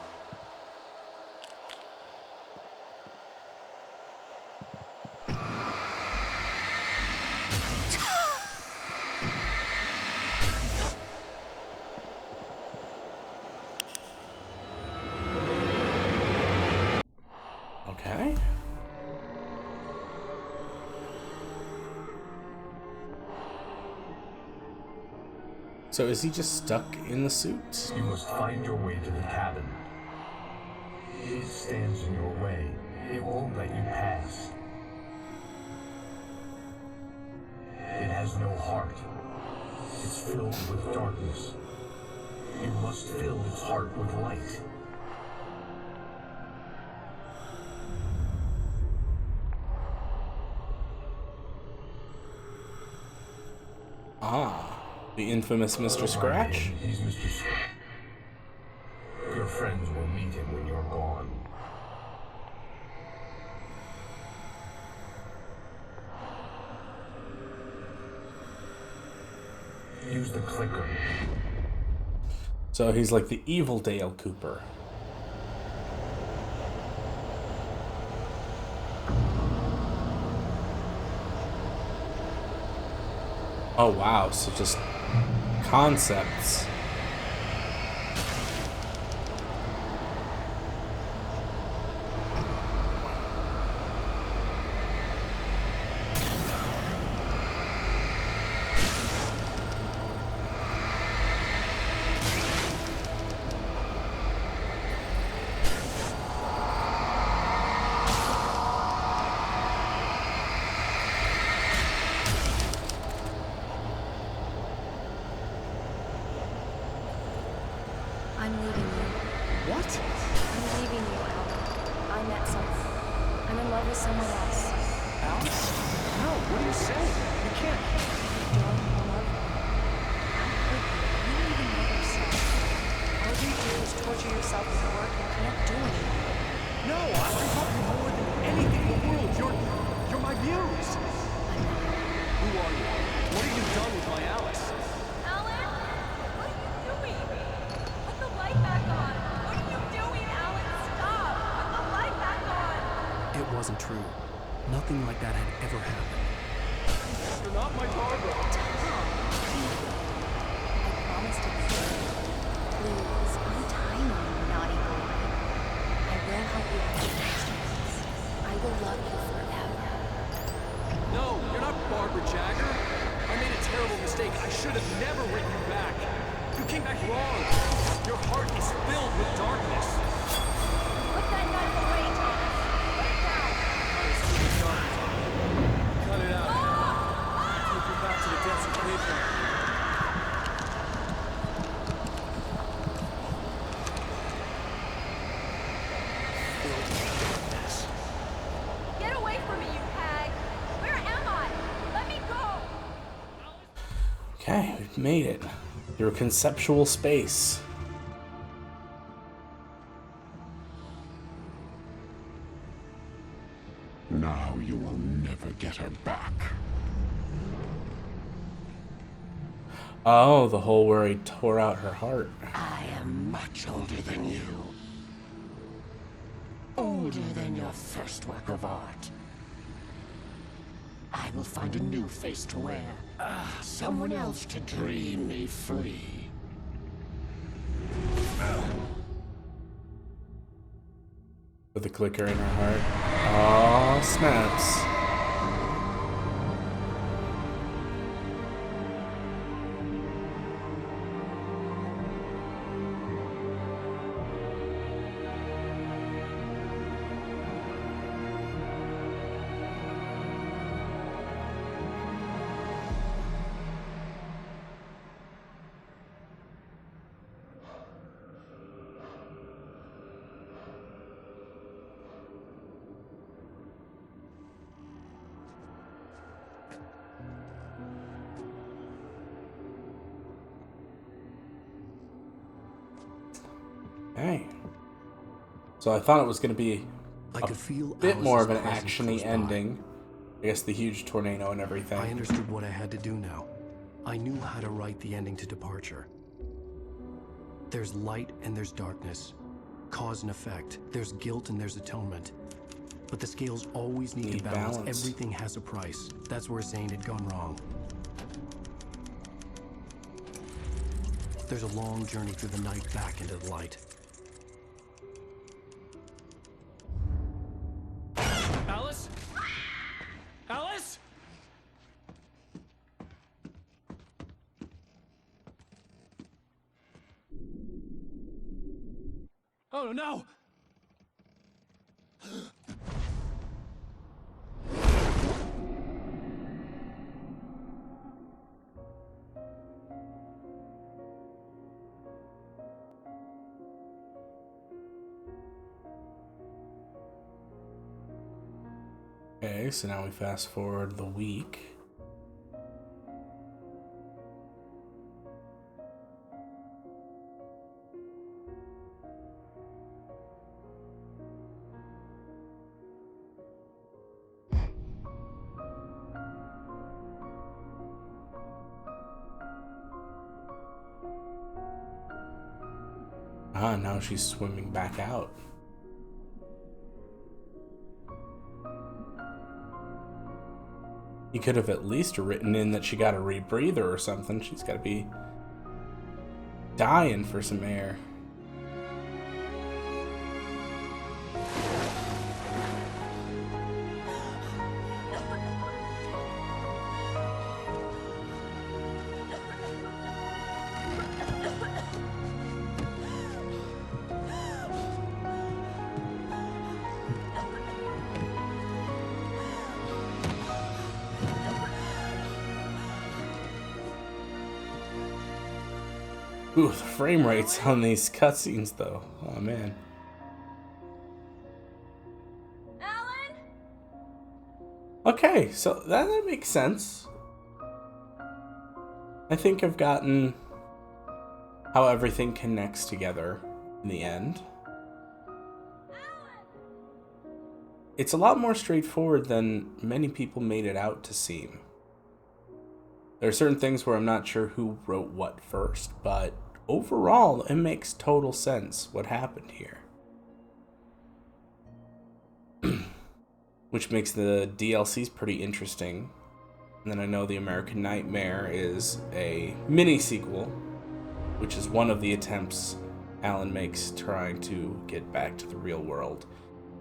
Okay. So is he just stuck in the suit? You must find your way to the cabin. It stands in your way. It won't let you pass. It has no heart. It's filled with darkness. You must fill its heart with light. Ah, the infamous Mr. Scratch? He's Mr. Scratch. Your friends will meet him when you're gone. Use the clicker. So he's like the evil Dale Cooper. Oh wow, so just concepts. I'm leaving you. What? I'm leaving you, Alan. I met someone. I'm in love with someone else. Alice? No, what are you saying? You can't. Well, I love you. I'm hurt you. You don't even know yourself. All you do is torture yourself with work you can't do anymore. No, I love you more than anything in the world. You're my muse. I'm not. Who are you? What have you done with my Alice? Alan? What are you doing? Put the light back on. What are wasn't true. Nothing like that had ever happened. You're not my target. I promise to be good. Please, be tiny, naughty boy. I will help you with your questions. I will love you forever. No, you're not Barbara Jagger. I made a terrible mistake. I should have never written you back. You came back wrong. Your heart is filled with darkness. Put that knife away, Thomas. Put it down. It's too dark. Cut it out. Take you back to the depths of caveman. Get away from me, you hag. Where am I? Let me go. Okay, we've made it. Through a conceptual space. Now you will never get her back. Oh, the hole where he tore out her heart. I am much older than you. Older than your first work of art. I will find a new face to wear. Someone else to dream me free. With the clicker in her heart. Oh, snaps. Okay. So I thought it was going to be I could feel bit more of an Alice's presence action-y close by. ending. I guess the huge tornado and everything. I understood what I had to do now. I knew how to write the ending to Departure. There's light and there's darkness. Cause and effect. There's guilt and there's atonement. But the scales always need to balance. Everything has a price. That's where Zane had gone wrong. There's a long journey through the night back into the light. Alice? Alice? Oh no! Okay, so now we fast forward the week. Ah, now she's swimming back out. He could have at least written in that she got a rebreather or something. She's got to be dying for some air. Ooh, the frame rates on these cutscenes, though. Oh, man. Alan? Okay, so that makes sense. I think I've gotten how everything connects together in the end. It's a lot more straightforward than many people made it out to seem. There are certain things where I'm not sure who wrote what first, but overall, it makes total sense what happened here. which makes the DLCs pretty interesting. And then I know the American Nightmare is a mini sequel, which is one of the attempts Alan makes trying to get back to the real world.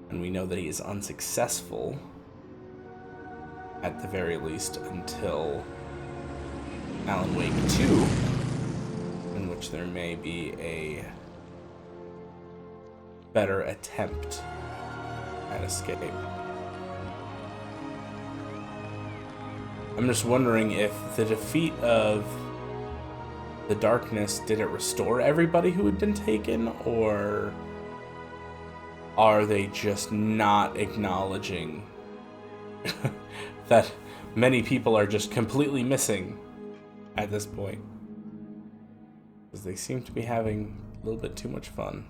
And we know that he is unsuccessful, at the very least, until Alan Wake 2, in which there may be a better attempt at escape. I'm just wondering if the defeat of the darkness, did it restore everybody who had been taken, or are they just not acknowledging that many people are just completely missing at this point? Because they seem to be having a little bit too much fun.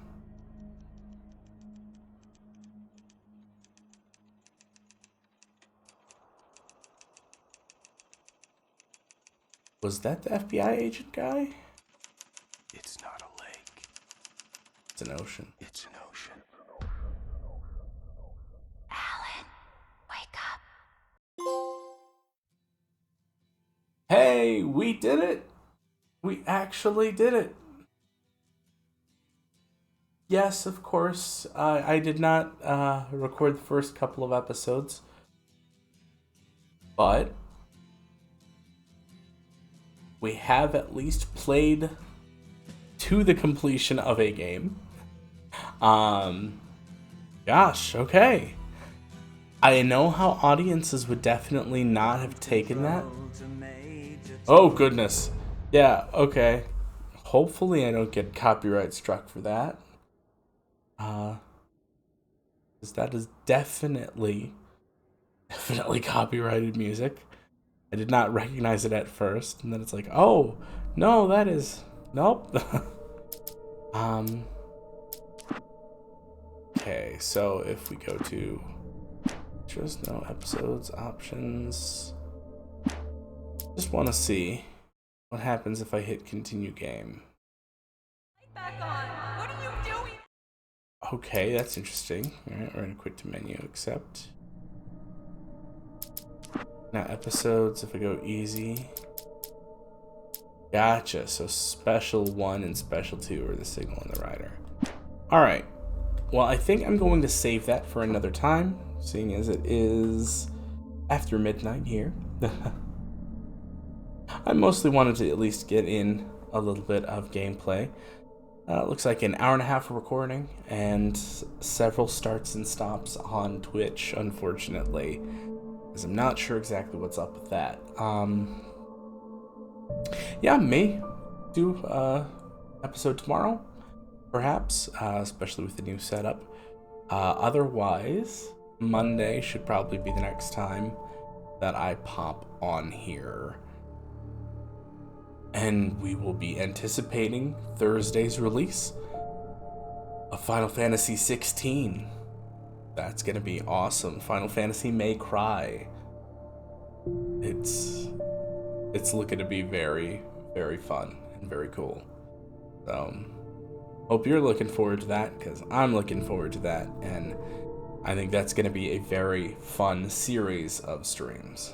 Was that the FBI agent guy? It's not a lake. It's an ocean. It's an ocean. Alan, wake up. Hey, we did it! We actually did it! Yes, of course, I did not record the first couple of episodes, but we have at least played to the completion of a game. Gosh, okay. I know how audiences would definitely not have taken that. Oh, goodness. Yeah, okay. Hopefully I don't get copyright struck for that. Because that is definitely copyrighted music. I did not recognize it at first, and then it's like, oh, no, that is, nope. Okay, so if we go to just no episodes, options, just want to see what happens if I hit continue game. Back on. What are you doing? Okay, that's interesting. Alright, we're gonna quit to menu, accept. Now episodes, if I go easy. Gotcha, so special 1 and special 2 are the signal and the rider. Alright, well I think I'm going to save that for another time, seeing as it is after midnight here. I mostly wanted to at least get in a little bit of gameplay. Looks like an hour and a half of recording and several starts and stops on Twitch, unfortunately. Because I'm not sure exactly what's up with that. Yeah, may do episode tomorrow, perhaps, especially with the new setup. Otherwise, Monday should probably be the next time that I pop on here. And we will be anticipating Thursday's release of Final Fantasy 16. That's gonna be awesome. Final Fantasy May Cry. It's looking to be very, very fun and very cool. So, hope you're looking forward to that, because I'm looking forward to that, and I think that's gonna be a very fun series of streams.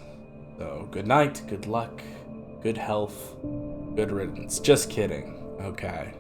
So, good night, good luck, good health, good riddance. Just kidding. Okay.